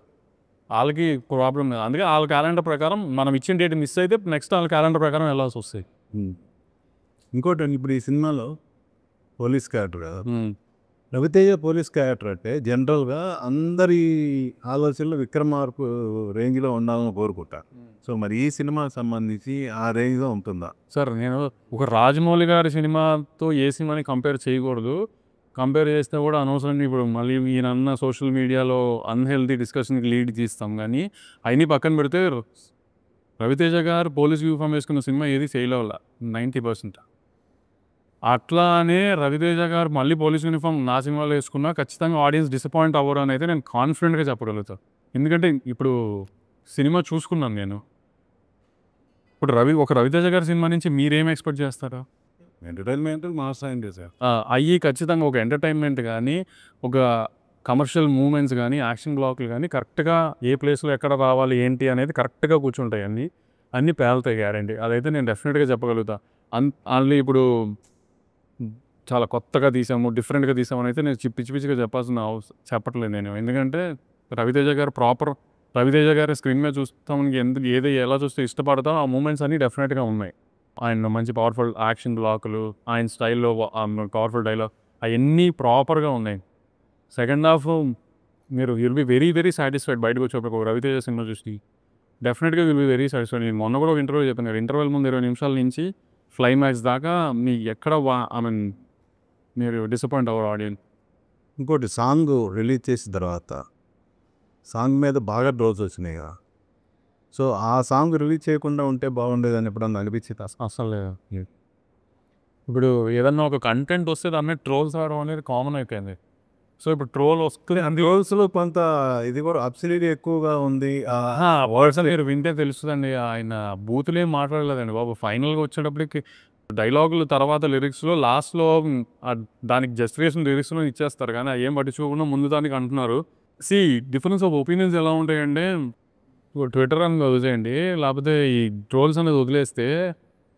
వాళ్ళకి ప్రాబ్లం లేదు. అందుకే వాళ్ళ క్యాలెండర్ ప్రకారం మనం ఇచ్చిన డేట్ మిస్ అయితే నెక్స్ట్ వాళ్ళ క్యాలెండర్ ప్రకారం వెళ్ళాల్సి వస్తాయి. ఇంకోటి ఇప్పుడు ఈ సినిమాలో పోలీస్ క్యారెక్టర్ కదా, రవితేజ పోలీస్ క్యారెక్టర్ అంటే జనరల్గా అందరి ఆలోచనలు విక్రమార్కు రేంజ్లో ఉండాలని కోరుకుంటారు. సో మరి ఈ సినిమాకి సంబంధించి ఆ రేంజ్లో ఉంటుందా? సార్ నేను ఒక రాజమౌళి గారి సినిమాతో ఏ సినిమాని కంపేర్ చేయకూడదు. కంపేర్ చేస్తే కూడా అనవసరంగా ఇప్పుడు మళ్ళీ ఈయన సోషల్ మీడియాలో అన్హెల్తీ డిస్కషన్కి లీడ్ తీస్తాం. కానీ అవన్నీ పక్కన పెడితే రవితేజ గారు పోలీస్ యూనిఫామ్ వేసుకున్న సినిమా ఏది ఫెయిల్ అవ్వాల 90%. అట్లానే రవితేజ గారు మళ్ళీ పోలీస్ యూనిఫామ్ నా సినిమాలో వేసుకున్నా ఖచ్చితంగా ఆడియన్స్ డిసప్పాయింట్ అవ్వరు అని అయితే నేను కాన్ఫిడెంట్గా చెప్పగలుగుతాను. ఎందుకంటే ఇప్పుడు సినిమా చూసుకున్నాను నేను. ఇప్పుడు ఒక రవితేజ గారి సినిమా నుంచి మీరేం ఎక్స్పెక్ట్ చేస్తారా? ఎంటర్టైన్మెంట్ మాస్ అయింది సార్. అయ్యి ఖచ్చితంగా ఒక ఎంటర్టైన్మెంట్ కానీ, ఒక కమర్షియల్ మూమెంట్స్ కానీ, యాక్షన్ బ్లాక్లు కానీ కరెక్ట్గా ఏ ప్లేస్లో ఎక్కడ రావాలి ఏంటి అనేది కరెక్ట్గా కూర్చుంటాయి. అన్నీ పేలుతాయి గ్యారంటీ. అదైతే నేను డెఫినెట్గా చెప్పగలుగుతా. అన్నీ ఇప్పుడు చాలా కొత్తగా తీసాము, డిఫరెంట్గా తీసామని అయితే నేను పిచ్చి పిచ్చిగా చెప్పట్లేదు నేను. ఎందుకంటే రవితేజ గారు ప్రాపర్ రవితేజ గారి స్క్రీన్ మీద చూస్తాం ఎందుకు ఏది ఎలా చూస్తే ఇష్టపడతాం ఆ మూమెంట్స్ అన్నీ డెఫినెట్గా ఉన్నాయి. ఆయన మంచి పవర్ఫుల్ యాక్షన్ బ్లాకులు, ఆయన స్టైల్లో పవర్ఫుల్ డైలాగ్ అవన్నీ ప్రాపర్గా ఉన్నాయి. సెకండ్ హాఫ్ మీరు will be very very satisfied బయటకు వచ్చేప్పుడు ఒక రవితేజ సినిమా చూసి డెఫినెట్గా విల్ బి వెరీ సాటిస్ఫైడ్. నేను మొన్న కూడా ఒక ఇంటర్వ్యూ చెప్పాను కదా, ఇంటర్వెల్ ముందు 20 నిమిషాల నుంచి క్లైమాక్స్ దాకా మీ ఎక్కడ ఐ మీన్ మీరు డిసప్పాయింట్ అవ్వరు ఆడియన్స్. ఇంకోటి సాంగ్ రిలీజ్ చేసిన తర్వాత సాంగ్ మీద బాగా ట్రోల్స్ వచ్చినాయి కదా. సో ఆ సాంగ్ రిలీజ్ చేయకుండా ఉంటే బాగుండేదని ఎప్పుడన్నా అనిపించింది అసలు లేదు. ఇప్పుడు ఏదన్నా ఒక కంటెంట్ వస్తే దాని మీద ట్రోల్స్ ఆడడం అనేది కామన్ అయిపోయింది. సో ఇప్పుడు ట్రోల్ వస్తుంది ట్రోల్స్లో కొంత ఇది కూడా అబ్సల్యూట్లీ ఎక్కువగా ఉంది. వర్డ్స్ మీరు వింటే తెలుస్తుందండి. ఆయన బూతులు ఏం మాట్లాడలేదండి బాబు. ఫైనల్గా వచ్చేటప్పటికి డైలాగులు తర్వాత లిరిక్స్లో లాస్ట్లో దానికి జస్టిఫికేషన్ లిరిక్స్లో ఇచ్చేస్తారు కానీ ఏం పట్టించుకోకుండా ముందు దానికి అంటున్నారు. డిఫరెన్స్ ఆఫ్ ఒపీనియన్స్ ఎలా ఉంటాయంటే ట్విట్టర్ అని వదిలేయండి, లేకపోతే ఈ ట్రోల్స్ అనేది వదిలేస్తే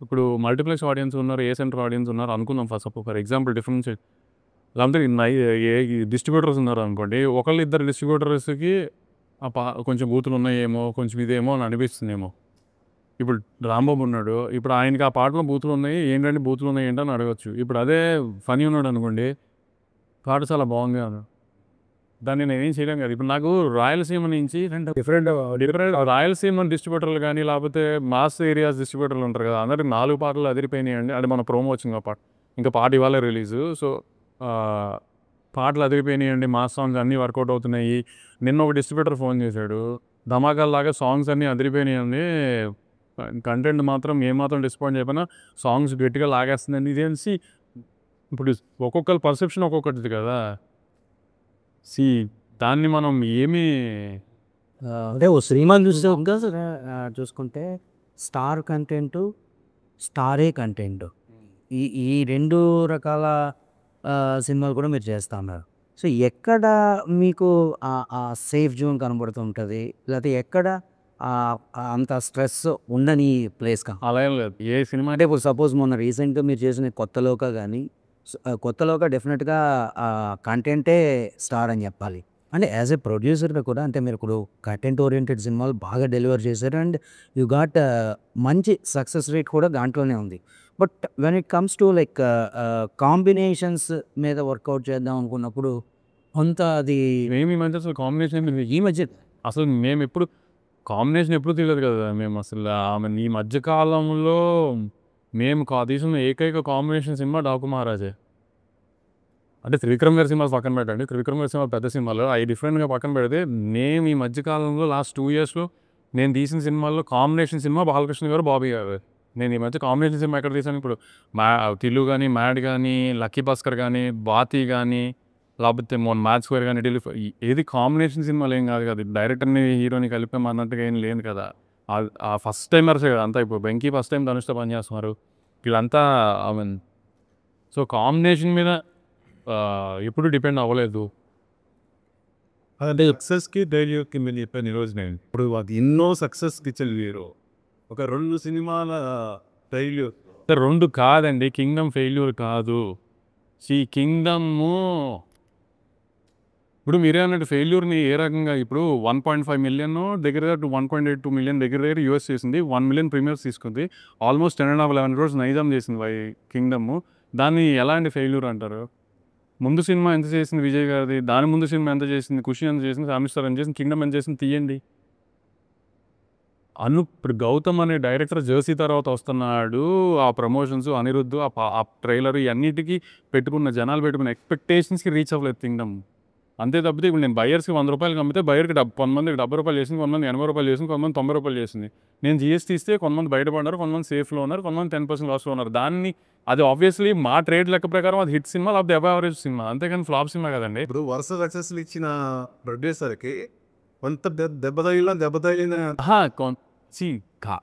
ఇప్పుడు మల్టీప్లెక్స్ ఆడియన్స్ ఉన్నారు, ఏ సెంటర్ ఆడియన్స్ ఉన్నారు అనుకుందాం. ఫర్ ఎగ్జాంపుల్ డిఫరెన్స్ లేకపోతే డిస్ట్రిబ్యూటర్స్ ఉన్నారు అనుకోండి. ఒకళ్ళు ఇద్దరు డిస్ట్రిబ్యూటర్స్కి కొంచెం బూతులు ఉన్నాయేమో, కొంచెం ఇదేమో అని అనిపిస్తుందేమో. ఇప్పుడు రాంబాబు ఉన్నాడు, ఇప్పుడు ఆయనకి ఆ పాటలో బూతులు ఉన్నాయి, ఏంటంటే బూతులు ఉన్నాయి ఏంటని అడగచ్చు. ఇప్పుడు అదే ఫనీ ఉన్నాడు అనుకోండి, పాట చాలా బాగుంది అన్న, దాన్ని నేనేం చేయలేం కదా. ఇప్పుడు నాకు రాయలసీమ నుంచి డిఫరెంట్ రాయలసీమ డిస్ట్రిబ్యూటర్లు కానీ లేకపోతే మాస్ ఏరియాస్ డిస్ట్రిబ్యూటర్లు ఉంటారు కదా, అందరికి 4 పాటలు అదిరిపోయినాయండి. అది మన ప్రోమో వచ్చింది ఆ పాట, ఇంకా పాట ఇవాళ రిలీజు. సో పాటలు అదిరిపోయినాయండి, మాస్ సాంగ్స్ అన్నీ వర్కౌట్ అవుతున్నాయి. నిన్న ఒక డిస్ట్రిబ్యూటర్ ఫోన్ చేశాడు, ధమాకాల్లాగా సాంగ్స్ అన్నీ అదిరిపోయినాయండి, కంటెంట్ మాత్రం ఏమాత్రం డిసప్పాయింట్ చేయకపోయినా సాంగ్స్ గట్టిగా లాగేస్తుందండి. ఇది తెలిసి ఇప్పుడు ఒక్కొక్కరి పర్సెప్షన్ ఒక్కొక్కటిది కదా. దాన్ని మనం ఏమీ అంటే ఓ శ్రీమాన్ చూసుకుంటే స్టార్ కంటెంట్, స్టారే కంటెంట్, ఈ 2 రకాల సినిమాలు కూడా మీరు చేస్తూ ఉన్నారు. సో ఎక్కడ మీకు ఆ సేఫ్ జోన్ కనబడుతుంటుంది, లేకపోతే ఎక్కడ అంత స్ట్రెస్ ఉండని ప్లేస్ అలా ఏం లేదు. ఏ సినిమా అంటే ఇప్పుడు సపోజ్ మొన్న రీసెంట్గా మీరు చేసిన కొత్తలోక కానీ, కొత్తలోక డెఫినెట్గా కంటెంటే స్టార్ అని చెప్పాలి. అంటే యాజ్ ఏ ప్రొడ్యూసర్గా కూడా అంటే మీరు ఇప్పుడు కంటెంట్ ఓరియంటెడ్ సినిమాలు బాగా డెలివర్ చేశారు అండ్ యూ గాట్ మంచి సక్సెస్ రేట్ కూడా దాంట్లోనే ఉంది. But when it comes to like combinations మీద వర్కౌట్ చేద్దాం అనుకున్నప్పుడు కొంత అది మేము ఈ మధ్య అసలు కాంబినేషన్ ఈ మధ్య అసలు మేము ఎప్పుడు కాంబినేషన్ ఎప్పుడు తెలియదు కదా. మేము అసలు ఈ మధ్యకాలంలో మేము తీసిన ఏకైక కాంబినేషన్ సినిమా డాకు మహారాజే. అంటే త్రివిక్రమ్ గారి సినిమాలు పక్కన పెట్టండి, త్రివిక్రమ్ గారి సినిమా పెద్ద సినిమాలు అవి డిఫరెంట్గా పక్కన పెడితే, నేను ఈ మధ్యకాలంలో లాస్ట్ 2 yearsలో నేను తీసిన సినిమాల్లో కాంబినేషన్ సినిమా బాలకృష్ణ గారు, బాబీ గారు. నేను ఈ మధ్య కాంబినేషన్ సినిమా ఎక్కడ తీసాను, ఇప్పుడు తిల్లు కానీ, మ్యాడ్ కానీ, లక్కీ భాస్కర్ కానీ, బాతి కానీ, లేకపోతే మ్యాథ్ స్క్వేర్ కానీ, ఏది కాంబినేషన్ సినిమాలు ఏం కాదు కదా. డైరెక్టర్ని హీరోని కలిపాం అన్నట్టుగా ఏం లేదు కదా. ఆ ఫస్ట్ టైమర్సే కదా అంతా. ఇప్పుడు వెంకీ ఫస్ట్ టైం ధనుష్తో పనిచేస్తున్నారు, వీళ్ళంతా సో కాంబినేషన్ మీద ఎప్పుడు డిపెండ్ అవ్వలేదు. అదే సక్సెస్కి డైలీకి మీరు చెప్పాను ఈరోజు. నేను ఇప్పుడు అది ఎన్నో సక్సెస్కి ఇచ్చిన హీరో ఒక 2 సినిమాల ఫెయిల్యూర్. 2 కాదండి, కింగ్డమ్ ఫెయిల్యూర్ కాదు. కింగ్డము ఇప్పుడు మీరే అన్నట్టు ఫెయిల్యూర్ని ఏ రకంగా, ఇప్పుడు 1.5 million దగ్గర 1.82 million దగ్గర యూఎస్ చేసింది, 1 million ప్రీమియర్స్ తీసుకుంది, ఆల్మోస్ట్ 10.5-11 crores నైజాం చేసింది కింగ్డమ్. దాన్ని ఎలాంటి ఫెయిల్యూర్ అంటారు? ముందు సినిమా ఎంత చేసింది విజయ్ గారిది, దాని ముందు సినిమా ఎంత చేసింది, ఖుషి ఎంత చేసింది, ఫ్యామిలీ స్టార్ ఎంత చేసింది, కింగ్డమ్ ఎంత చేసింది తీయండి. ఇప్పుడు గౌతమ్ అనే డైరెక్టర్ జెర్సీ తర్వాత వస్తున్నాడు, ఆ ప్రమోషన్స్, అనిరుద్ధ్, ఆ ట్రైలర్, ఇవన్నిటికీ పెట్టుకున్న జనాలు పెట్టుకున్న ఎక్స్పెక్టేషన్స్కి రీచ్ అవ్వలేదు కింగ్డమ్. అంతే తప్పితే ఇప్పుడు నేను బయర్స్కి 100 రూపాయలు అమ్మితే బయర్కి కొంతమందికి 70 రూపాయలు చేసింది, కొంతమంది 80 రూపాయలు చేసింది, కొంతమంది 90 రూపాయలు చేసింది. నేను జిఎస్టీ ఇస్తే కొంతమంది బయటపడినారు, కొంతమంది సేఫ్లో ఉన్నారు, కొంతమంది 10% లాస్లో ఉన్నారు. దాన్ని అది ఆబ్వియస్లీ మా ట్రేడ్ లెక్క ప్రకారం అది హిట్ సినిమా లేకపోతే అబవ్ యావరేజ్ సినిమా, అంతేకాని ఫ్లాప్ సినిమా కదండి. ఇప్పుడు వరుస సక్సెస్లు ఇచ్చిన ప్రొడ్యూసర్కి కొంత దెబ్బతగిలిన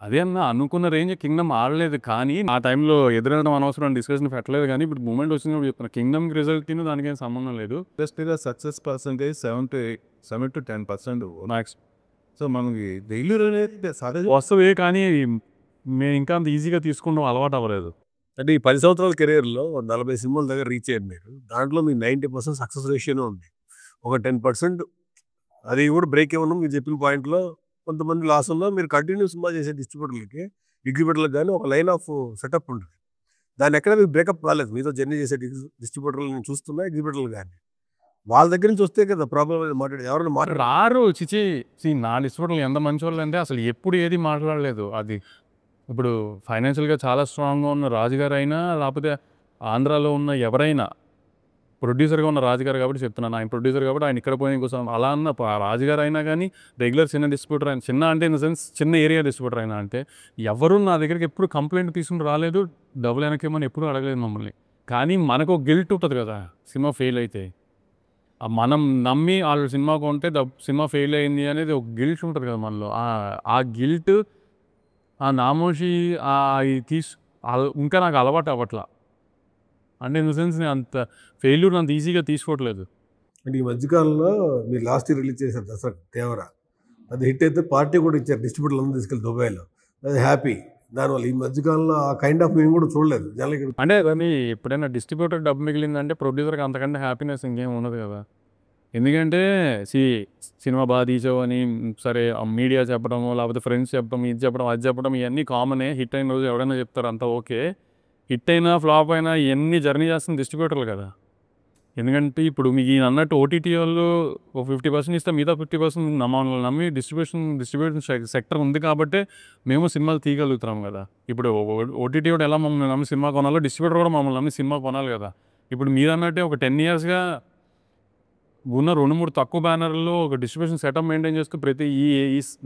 అదే అన్న అనుకున్న రేంజ్ కింగ్డమ్ ఆడలేదు. కానీ ఆ టైంలో ఎదురడం అనవసరం డిస్కషన్ పెట్టలేదు. కానీ ఇప్పుడు మూమెంట్ వచ్చినప్పుడు చెప్తున్నా, కింగ్డమ్కి రిజల్ట్కి దానికేం సంబంధం లేదు. ఇండస్ట్రీలో success percentage 7 to 10% max. So మనకి డైలీ అనేది వస్తుంది, కానీ మేము ఇంకా అంత ఈజీగా తీసుకుంటాం అలవాటు అవ్వలేదు. అంటే ఈ 10 సంవత్సరాల కెరీర్లో 40 సినిమాల దగ్గర రీచ్ అయ్యారు మీరు. దాంట్లో మీ 90% సక్సెస్ రేషియోనే ఉంది. ఒక 10% అది కూడా బ్రేక్ ఏమన్నా మీరు చెప్పిన పాయింట్లో కొంతమంది లాస్ ఉన్నా మీరు కంటిన్యూ సినిమా చేసే డిస్ట్రిబ్యూటర్లకి ఎగ్జిబ్యూటర్లకు కానీ ఒక లైన్ ఆఫ్ సెటప్ ఉంటుంది. దాన్ని ఎక్కడ మీకు బ్రేకప్ కాలేదు. మీతో జర్నీ చేసే డిస్ట్రిబ్యూటర్లు చూస్తున్నా ఎగ్జిబ్యూటర్లు కానీ వాళ్ళ దగ్గర నుంచి వస్తే కదా ప్రాబ్లం మాట్లాడి ఎవరైనా మాట్లాడారు. రారు చిచి నా డిస్ట్రిబ్యూటర్లు ఎంత మంచి వాళ్ళు అంటే అసలు ఎప్పుడు ఏది మాట్లాడలేదు. అది ఇప్పుడు ఫైనాన్షియల్గా చాలా స్ట్రాంగ్గా ఉన్న రాజుగారు అయినా లేకపోతే ఆంధ్రాలో ఉన్న ఎవరైనా ప్రొడ్యూసర్గా ఉన్న రాజుగారు కాబట్టి చెప్తున్నాను. ఆయన ప్రొడ్యూసర్ కాబట్టి ఆయన ఇక్కడ పోయిన కోసం అలా అన్న రాజుగారు అయినా కానీ రెగ్యులర్ చిన్న డిస్ట్రిబ్యూటర్ అయినా, చిన్న అంటే ఇన్ ద సెన్స్ చిన్న ఏరియా డిస్ట్రిబ్యూటర్ అయినా అంటే ఎవరు నా దగ్గరికి ఎప్పుడు కంప్లైంట్ తీసుకుని రాలేదు, డబ్బులు వెనకేమని ఎప్పుడు అడగలేదు మమ్మల్ని. కానీ మనకు గిల్ట్ ఉంటుంది కదా సినిమా ఫెయిల్ అయితే. మనం నమ్మి వాళ్ళు సినిమా కొంటే సినిమా ఫెయిల్ అయింది అనేది ఒక గిల్ట్ ఉంటుంది కదా మనలో. ఆ గిల్ట్, ఆ నామోషి ఇంకా నాకు అలవాటు అవ్వట్లా. అంటే ఇన్ ద సెన్స్ నేను అంత ఫెయిల్యూర్ అంత ఈజీగా తీసుకోవట్లేదు. అంటే ఈ మధ్యకాలంలో మీరు లాస్ట్ ఇయర్ రిలీజ్ చేశారు దసరా దేవరా, అది హిట్ అయితే పార్టీ కూడా ఇచ్చారు డిస్ట్రిబ్యూటర్లు అందరూ తీసుకెళ్ళి దుబాయ్లో. అది హ్యాపీ. దానివల్ల ఈ మధ్యకాలంలో ఆ కైండ్ ఆఫ్ మేము కూడా చూడలేదు జనాలకి. అంటే కానీ ఎప్పుడైనా డిస్ట్రిబ్యూటర్ డబ్బు మిగిలిందంటే ప్రొడ్యూసర్కి అంతకంటే హ్యాపీనెస్ ఇంకేం ఉండదు కదా. ఎందుకంటే సినిమా బాగా తీసావు అని సరే మీడియా చెప్పడము, లేకపోతే ఫ్రెండ్స్ చెప్పడం, ఇది చెప్పడం, అది చెప్పడం ఇవన్నీ కామనే. హిట్ అయిన రోజు ఎవరైనా చెప్తారు, అంతా ఓకే. హిట్ అయినా ఫ్లాప్ అయినా ఇవన్నీ జర్నీ చేస్తుంది డిస్ట్రిబ్యూటర్లు కదా. ఎందుకంటే ఇప్పుడు మీకు ఈయన అన్నట్టు ఓటీటీ వాళ్ళు ఒక 50% ఇస్తే మిగతా 50% మమ్మల్ని నమ్మి డిస్ట్రిబ్యూషన్ సెక్టర్ ఉంది కాబట్టి మేము సినిమాలు తీయగలుగుతున్నాం కదా. ఇప్పుడు ఓటీటీ కూడా ఎలా మమ్మల్ని నమ్మి సినిమా కొనాలో డిస్ట్రిబ్యూటర్ కూడా మమ్మల్ని నమ్మి సినిమా కొనాలి కదా. ఇప్పుడు మీరు అన్నట్టే ఒక 10 yearsగా ఉన్న 2-3 తక్కువ బ్యానర్లో ఒక డిస్ట్రిబ్యూషన్ సెటప్ మెయింటైన్ చేస్తూ ప్రతి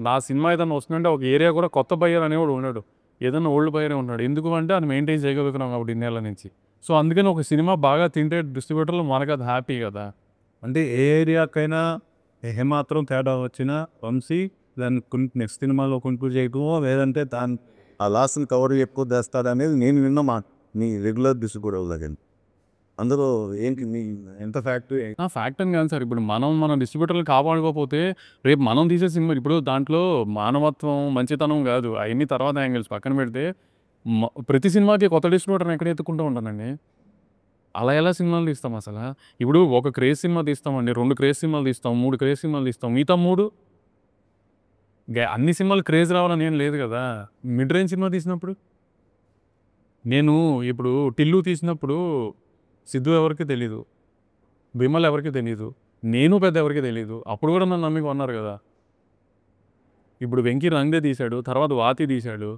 నా సినిమా ఏదైనా వస్తుందంటే ఒక ఏరియా కూడా కొత్త బయ్యర్ అనేవాడు ఉన్నాడు, ఏదైనా ఓల్డ్ బయ్యరే ఉన్నాడు. ఎందుకు అంటే అది మెయింటైన్ చేయగలుగుతున్నాం కాబట్టి ఇన్నేళ్ళ నుంచి. సో అందుకని ఒక సినిమా బాగా తింటే డిస్ట్రిబ్యూటర్లు మనకు అది హ్యాపీ కదా. అంటే ఏ ఏరియాకైనా ఏమాత్రం తేడా వచ్చినా వంశీ దాన్ని నెక్స్ట్ సినిమాలో కొంచెం చేయటమో లేదంటే దాని ఆ లాస్ని కవర్ ఎక్కువ చేస్తాడు అనేది నేను విన్న మాట మీ రెగ్యులర్ డిస్ట్రిబ్యూటర్ దగ్గర. అందులో ఏంటి మీ ఎంత ఫ్యాక్టరీ ఫ్యాక్ట్ అని కాదు సార్. ఇప్పుడు మన డిస్ట్రిబ్యూటర్లు కాపాడుకోకపోతే రేపు మనం తీసే సినిమా ఇప్పుడు దాంట్లో మానవత్వం, మంచితనం కాదు, అవన్నీ తర్వాత యాంగిల్స్ పక్కన పెడితే ప్రతి సినిమాకి కొత్త డిస్ట్రిబ్యూటర్ని ఎక్కడ ఎత్తుకుంటూ ఉంటానండి. అలా ఎలా సినిమాలు తీస్తాం అసలు? ఇప్పుడు ఒక క్రేజ్ సినిమా తీస్తామండి, 2 క్రేజ్ సినిమాలు తీస్తాం, 3 క్రేజ్ సినిమాలు తీస్తాం, మిగతా 3 అన్ని సినిమాలు క్రేజ్ రావాలని ఏం లేదు కదా. మిడ్ రేంజ్ సినిమా తీసినప్పుడు నేను ఇప్పుడు టిల్లు తీసినప్పుడు సిద్ధు ఎవరికి తెలీదు, విమల్ ఎవరికి తెలీదు, నేను పెద్ద ఎవరికి తెలీదు. అప్పుడు కూడా నన్ను నమ్మి కొన్నారు కదా. ఇప్పుడు వెంకీ రంగే తీశాడు, తర్వాత వాతి తీశాడు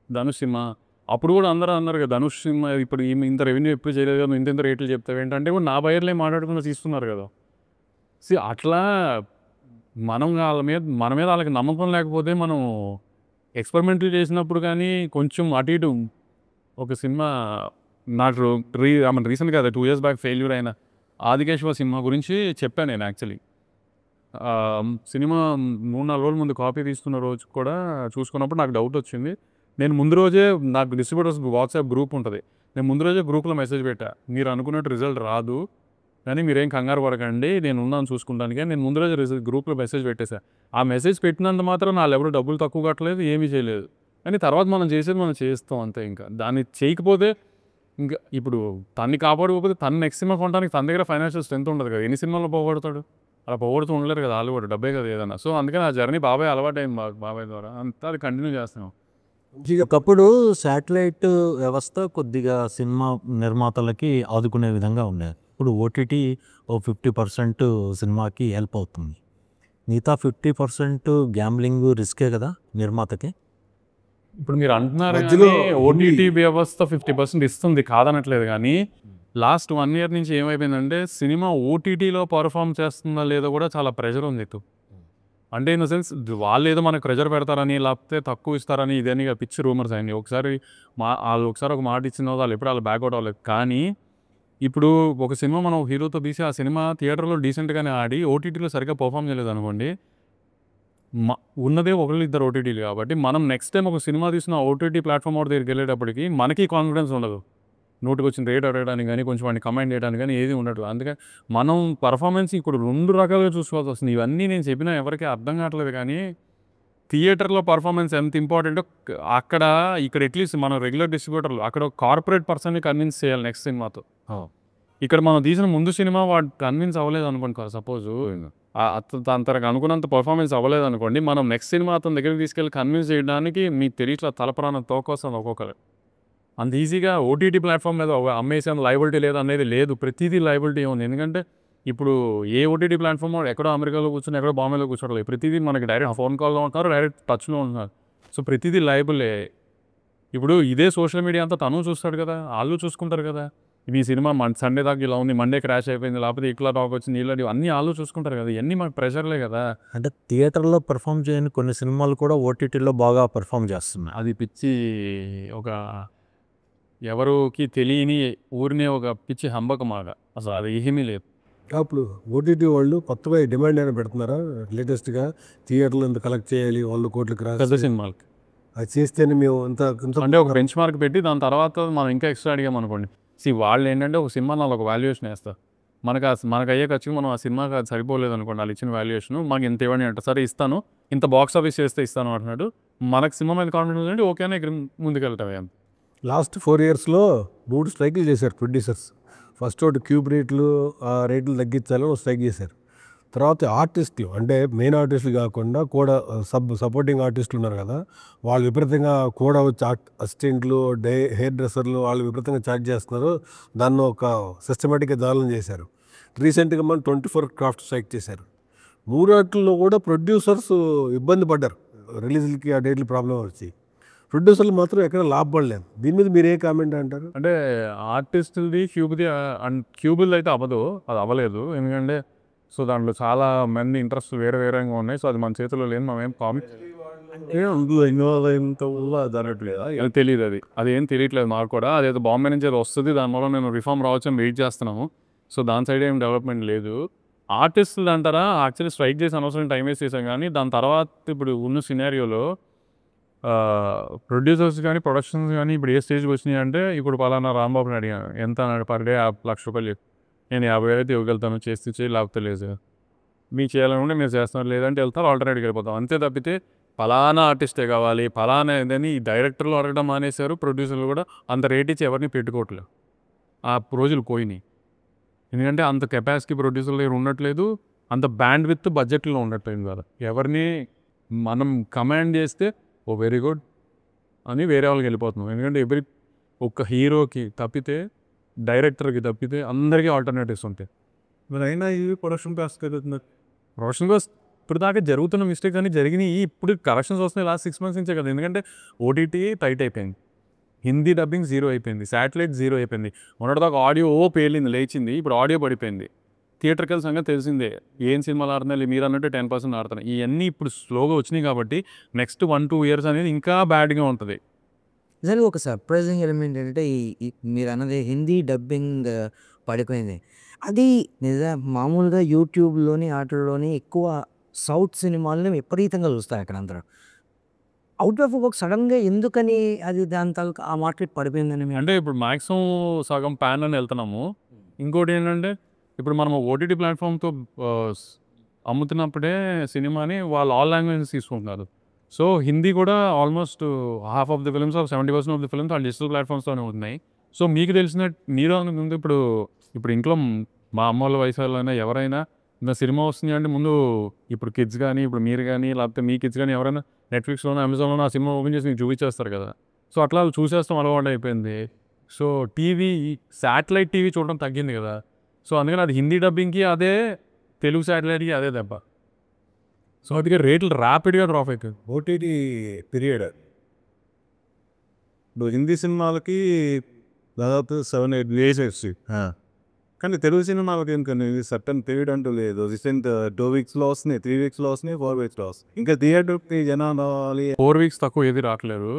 ధనుష్ సినిమా. అప్పుడు కూడా అందరూ అన్నారు కదా ధనుష్ సినిమా ఇప్పుడు ఇంత రెవెన్యూ ఎప్పుడు చేయలేదు కదా, ఇంత రేట్లు చెప్తావు ఏంటంటే కూడా నా బయర్లే మాట్లాడుకుని తీస్తున్నారు కదా. అట్లా మన మీద వాళ్ళకి నమ్మకం లేకపోతే మనం ఎక్స్పెరిమెంట్లు చేసినప్పుడు కానీ కొంచెం అటు ఇటు ఒక సినిమా నాకు రీసెంట్గా 2 years బ్యాక్ ఫెయిల్యూర్ అయిన ఆదికేశవ సినిమా గురించి చెప్పాను నేను. యాక్చువల్లీ సినిమా 3-4 రోజుల ముందు కాపీ తీసుకున్న రోజు కూడా చూసుకున్నప్పుడు నాకు డౌట్ వచ్చింది. నేను ముందు రోజే నాకు డిస్ట్రిబ్యూటర్స్ వాట్సాప్ గ్రూప్ ఉంటుంది, నేను ముందు రోజే గ్రూప్లో మెసేజ్ పెట్టా, మీరు అనుకున్నట్టు రిజల్ట్ రాదు కానీ మీరేం కంగారు పడకండి, నేను ఉన్నాను చూసుకుంటానికి. నేను ముందు రోజు గ్రూప్లో మెసేజ్ పెట్టేశా. ఆ మెసేజ్ పెట్టినంత మాత్రం వాళ్ళు ఎవరు డబ్బులు తక్కువ కట్టలేదు, ఏమీ చేయలేదు. కానీ తర్వాత మనం చేసేది మనం చేస్తాం అంతే. ఇంకా దాన్ని చేయకపోతే ఇంకా ఇప్పుడు తన్ని కాపాడుకోకపోతే తను నెక్స్ట్ సినిమా కొనడానికి తన దగ్గర ఫైనాన్షియల్ స్ట్రెంత్ ఉండదు కదా. ఎన్ని సినిమాల్లో పోగొడతాడు? అలా పోగొడుతూ ఉండలేరు కదా వాళ్ళు కూడా, డబ్బే కదా ఏదన్నా. సో అందుకని ఆ జర్నీ బాబాయ్ అలవాటైంది, బాబాయ్ ద్వారా అంతా అది కంటిన్యూ చేస్తున్నాం. ఒకప్పుడు శాటిలైట్ వ్యవస్థ కొద్దిగా సినిమా నిర్మాతలకి ఆదుకునే విధంగా ఉండేది. ఇప్పుడు ఓటీటీ ఓ 50% సినిమాకి హెల్ప్ అవుతుంది, మిగతా 50% గ్యాంబ్లింగ్ రిస్కే కదా నిర్మాతకి. ఇప్పుడు మీరు అంటున్నారు మధ్యలో ఓటీటీ వ్యవస్థ 50% ఇస్తుంది కాదనట్లేదు, కానీ లాస్ట్ 1 year నుంచి ఏమైపోయిందంటే సినిమా ఓటీటీలో పర్ఫామ్ చేస్తుందా లేదో కూడా చాలా ప్రెషర్ ఉంది ఇటు. అంటే ఇన్ ద సెన్స్ వాళ్ళు ఏదో మనకు ప్రెషర్ పెడతారని లేకపోతే తక్కువ ఇస్తారని ఇదని పిచ్చి రూమర్స్ అయింది. వాళ్ళు ఒకసారి ఒక మాట ఇచ్చిన వాళ్ళు ఎప్పుడు వాళ్ళు బ్యాక్అవుట్ అవ్వలేదు. కానీ ఇప్పుడు ఒక సినిమా మనం హీరోతో తీసి ఆ సినిమా థియేటర్లో డీసెంట్గానే ఆడి ఓటీటీలో సరిగ్గా పర్ఫామ్ చేయలేదు అనుకోండి, ఉన్నదే 1-2 ఓటీటీలు. కాబట్టి మనం నెక్స్ట్ టైం ఒక సినిమా తీసిన ఓటీటీ ప్లాట్ఫామ్ ఒకటి దగ్గరికి వెళ్ళేటప్పటికి మనకి కాన్ఫిడెన్స్ ఉండదు, నోటికి వచ్చిన రేట్ అడగడానికి కానీ కొంచెం వాడిని కమెంట్ చేయడానికి కానీ ఏది ఉండదు. అందుకని మనం పర్ఫార్మెన్స్ ఇప్పుడు 2 రకాలుగా చూసుకోవాల్సి వస్తుంది. ఇవన్నీ నేను చెప్పినా ఎవరికి అర్థం కావట్లేదు, కానీ థియేటర్లో పర్ఫార్మెన్స్ ఎంత ఇంపార్టెంటో ఇక్కడ అట్లీస్ట్ మన రెగ్యులర్ డిస్ట్రిబ్యూటర్లు అక్కడ కార్పొరేట్ పర్సన్ని కన్విన్స్ చేయాలి నెక్స్ట్ సినిమాతో. ఇక్కడ మనం తీసిన ముందు సినిమా వాడు కన్విన్స్ అవ్వలేదు అనుకోండి సపోజు, తనకు అనుకున్నంత పర్ఫార్మెన్స్ అవ్వలేదు అనుకోండి, మనం నెక్స్ట్ సినిమా అతని దగ్గరికి తీసుకెళ్ళి కన్విన్స్ చేయడానికి మీకు తెలియట్లా తలప్రాణం తోకొస్తుంది ఒక్కొక్కరు. అంత ఈజీగా ఓటీటీ ప్లాట్ఫామ్ మీద అమ్మేసాను లయబిలిటీ లేదు అనేది లేదు, ప్రతిదీ లయబిలిటీ ఉంది. ఎందుకంటే ఇప్పుడు ఏ ఓటీటీ ప్లాట్ఫామ్ ఎక్కడో అమెరికాలో కూర్చొని ఎక్కడో బాంబేలో కూర్చోలేదు, ప్రతిదీ మనకి డైరెక్ట్ ఫోన్ కాల్లో ఉంటున్నారు, డైరెక్ట్ టచ్లో ఉంటున్నారు. సో ప్రతిదీ లయబులే. ఇప్పుడు ఇదే సోషల్ మీడియా అంతా తను చూస్తాడు కదా, వాళ్ళు చూసుకుంటారు కదా. ఈ సినిమా సండే దాకా ఇలా ఉంది, మండే క్రాష్ అయిపోయింది, లేకపోతే ఇట్లా టాక్ వచ్చింది, ఇలా అన్నీ వాళ్ళు చూసుకుంటారు కదా. ఇవన్నీ మనకు ప్రెషర్లే కదా. అంటే థియేటర్లో పెర్ఫామ్ చేయని కొన్ని సినిమాలు కూడా ఓటీటీలో బాగా పెర్ఫామ్ చేస్తున్నాయి. అది పిచ్చి ఒక ఎవరికి తెలియని ఊరినే ఒక పిచ్చి హంబకమాగా, అసలు అది ఏమీ లేదు. అప్పుడు ఓటీటీ వాళ్ళు కొత్తగా డిమాండ్ అయినా పెడుతున్నారా లేటెస్ట్గా థియేటర్లో ఇంత కలెక్ట్ చేయాలి 100 కోట్లకి పెద్ద సినిమాలకి అది చేస్తేనే మేము ఇంత అంటే ఒక బెంచ్ మార్క్ పెట్టి దాని తర్వాత మనం ఇంకా ఎక్స్ట్రా అడిగామనుకోండి, వాళ్ళు ఏంటంటే ఒక సినిమా నాకు ఒక వాల్యుయేషన్ వేస్తారు. మనకు అయ్యే ఖర్చుకి మనం ఆ సినిమాకి అది సరిపోలేదు అనుకోండి, వాళ్ళు ఇచ్చిన వాల్యుయేషన్ మాకు ఇంత ఇవ్వండి అంటే, సరే ఇస్తాను, ఇంత బాక్స్ ఆఫీస్ చేస్తే ఇస్తాను అంటున్నాడు. మనకు సినిమా మీద కాన్ఫిడెన్స్ అంటే ఓకేనా, ఇక్కడ ముందుకెళ్తామే. లాస్ట్ 4 ఇయర్స్లో 3 స్ట్రైకులు చేశారు ప్రొడ్యూసర్స్. ఫస్ట్ ఒకటి క్యూబ్ రేట్లు తగ్గించాలని ఒక స్ట్రైక్ చేశారు. తర్వాత ఆర్టిస్టులు అంటే మెయిన్ ఆర్టిస్టులు కాకుండా కూడా సపోర్టింగ్ ఆర్టిస్టులు ఉన్నారు కదా, వాళ్ళు విపరీతంగా కూడా వచ్చి అసిస్టెంట్లు హెయిర్ డ్రెస్సర్లు వాళ్ళు విపరీతంగా ఛార్జ్ చేస్తున్నారు. దాన్ని ఒక సిస్టమేటిక్గా దారుణం చేశారు. రీసెంట్గా మనం 24 క్రాఫ్ట్ స్ట్రైక్ చేశారు. మూడాటిల్లో కూడా ప్రొడ్యూసర్స్ ఇబ్బంది పడ్డారు, రిలీజ్లకి ఆ డేట్లు ప్రాబ్లం వచ్చి. ప్రొడ్యూసర్లు మాత్రం ఎక్కడ లాభపడలేదు. దీని మీద మీరు ఏ కామెంట్ అంటారు? అంటే ఆర్టిస్టులది క్యూబుల్ అయితే అవ్వదు, అది అవ్వలేదు. ఎందుకంటే సో దాంట్లో చాలా మంది ఇంట్రెస్ట్ వేరే వేరేగా ఉన్నాయి. సో అది మన చేతిలో లేదు, మనం ఏం కామెంట్ అది తెలియదు, అది ఏం తెలియట్లేదు మాకు కూడా. అదేదో బాంబే నుంచి అది వస్తుంది, దానివల్ల నేను రిఫార్మ్ రావచ్చు అని వెయిట్ చేస్తున్నాము. సో దాని సైడ్ ఏం డెవలప్మెంట్ లేదు. ఆర్టిస్టులు అంటారా, యాక్చువల్లీ స్ట్రైక్ చేసి అనవసరం టైం వేస్ట్ చేసాం. కానీ దాని తర్వాత ఇప్పుడు ఉన్న సినారియోలో ప్రొడ్యూసర్స్ కానీ ప్రొడక్షన్స్ కానీ ఇప్పుడు ఏ స్టేజ్కి వచ్చినాయి అంటే, ఇప్పుడు పలానా రాంబాబుని అడిగాను ఎంత అన్నాడు, పర్ డే 1,00,000 రూపాయలు చెప్పి, నేను 50,000 అయితే ఇవ్వగలుగుతాను, చేసి చేయి లేకపోతే లేదు, మీకు చేయాలనుకుంటే మీరు చేస్తున్నారు, లేదంటే వెళ్తారు, ఆల్టర్నేట్కి వెళ్ళిపోతాం. అంతే తప్పితే ఫలానా ఆర్టిస్టే కావాలి ఫలానా ఏదని డైరెక్టర్లు అడగడం మానేశారు. ప్రొడ్యూసర్లు కూడా అంత రేట్ ఇచ్చి ఎవరిని పెట్టుకోవట్లేదు. ఆ రోజులు పోయినాయి. ఎందుకంటే అంత కెపాసిటీ ప్రొడ్యూసర్లు దగ్గర ఉండట్లేదు, అంత బ్యాండ్ విత్ బడ్జెట్లో ఉండట్లేదు కదా. ఎవరిని మనం కమాండ్ చేస్తే ఓ వెరీ గుడ్ అని వేరే వాళ్ళకి వెళ్ళిపోతున్నాం. ఎందుకంటే ఒక్క హీరోకి తప్పితే, డైరెక్టర్కి తప్పితే అందరికీ ఆల్టర్నేటివ్స్ ఉంటాయి. మరి అయినా ఇవి ప్రొడక్షన్ కాస్ట్ జరుగుతుంది. ప్రొడక్షన్ కాస్ట్ ఇప్పుడు దాకా జరుగుతున్న మిస్టేక్స్ అన్ని జరిగినాయి. ఇప్పుడు కరెక్షన్స్ వస్తున్నాయి లాస్ట్ 6 months నుంచే కదా. ఎందుకంటే ఓటీటీ టైట్ అయిపోయింది, హిందీ డబ్బింగ్ 0 అయిపోయింది, శాటిలైట్ 0 అయిపోయింది. మొన్నటిదాకా ఆడియో పేలింది లేచింది, ఇప్పుడు ఆడియో పడిపోయింది. థియేటర్కల్ సంగతి తెలిసిందే, ఏం సినిమాలు ఆడుతున్నాయి మీరు అన్నట్టు 10% ఆడుతున్నాయి. ఇవన్నీ ఇప్పుడు స్లోగా వచ్చినాయి కాబట్టి నెక్స్ట్ 1-2 years అనేది ఇంకా బ్యాడ్గా ఉంటుంది. నిజంగా ఒక సర్ప్రైజింగ్ ఎలిమెంట్ ఏంటంటే మీరు అన్నది హిందీ డబ్బింగ్ పడిపోయింది. అది మామూలుగా యూట్యూబ్లోని వాటిల్లోని ఎక్కువ సౌత్ సినిమాలని విపరీతంగా చూస్తారు అక్కడ అందరూ. అవుట్ ఆఫ్ ఒక సడన్గా ఎందుకని అది దాని తాలూకు ఆ మార్కెట్ పడిపోయిందని అంటే ఇప్పుడు మ్యాక్సిమం సగం ప్యాన్ అని వెళ్తున్నాము. ఇంకోటి ఏంటంటే ఇప్పుడు మనం ఓటీటీ ప్లాట్ఫామ్తో అమ్ముతున్నప్పుడే సినిమాని వాళ్ళు ఆల్ లాంగ్వేజెస్ తీసుకుంటున్నారు. సో హిందీ కూడా almost half of the films or 70% of the films వాళ్ళు డిజిటల్ ప్లాట్ఫామ్స్తోనే ఉన్నాయి. సో మీకు తెలిసినట్టు మీరు ముందు ఇప్పుడు ఇంట్లో మా అమ్మ వాళ్ళ వయసు వాళ్ళైనా ఎవరైనా ఇంకా సినిమా వస్తుంది అంటే ముందు ఇప్పుడు కిడ్స్ కానీ ఇప్పుడు మీరు కానీ లేకపోతే మీ కిడ్స్ కానీ ఎవరైనా నెట్ఫ్లిక్స్లోనో అమెజాన్లోనో ఆ సినిమా ఓపెన్ చేసి మీకు చూపించేస్తారు కదా. సో అట్లా చూసేస్తాం అలవాటు అయిపోయింది. సో శాటిలైట్ టీవీ చూడడం తగ్గింది కదా. సో అందుకని అది హిందీ డబ్బింగ్కి అదే, తెలుగు శాటిలైట్కి అదే దెబ్బ. సో అందుకే రేట్లు ర్యాపిడ్గా డ్రాప్ అవుతుంది. ఓటీటీ పీరియడ్ ఇప్పుడు హిందీ సినిమాలకి దాదాపు 7-8 days వస్తాయి. కానీ తెలుగు సినిమాలకి ఎందుకని సర్టన్ పీరియడ్ అంటూ లేదు. రీసెంట్ 2 weeksలో వస్తున్నాయి, 3 weeksలో వస్తున్నాయి, 4 weeksలో వస్తున్నాయి. ఇంకా థియేటర్కి జనాలు 4 weeks తక్కువ ఏది రావట్లేదు.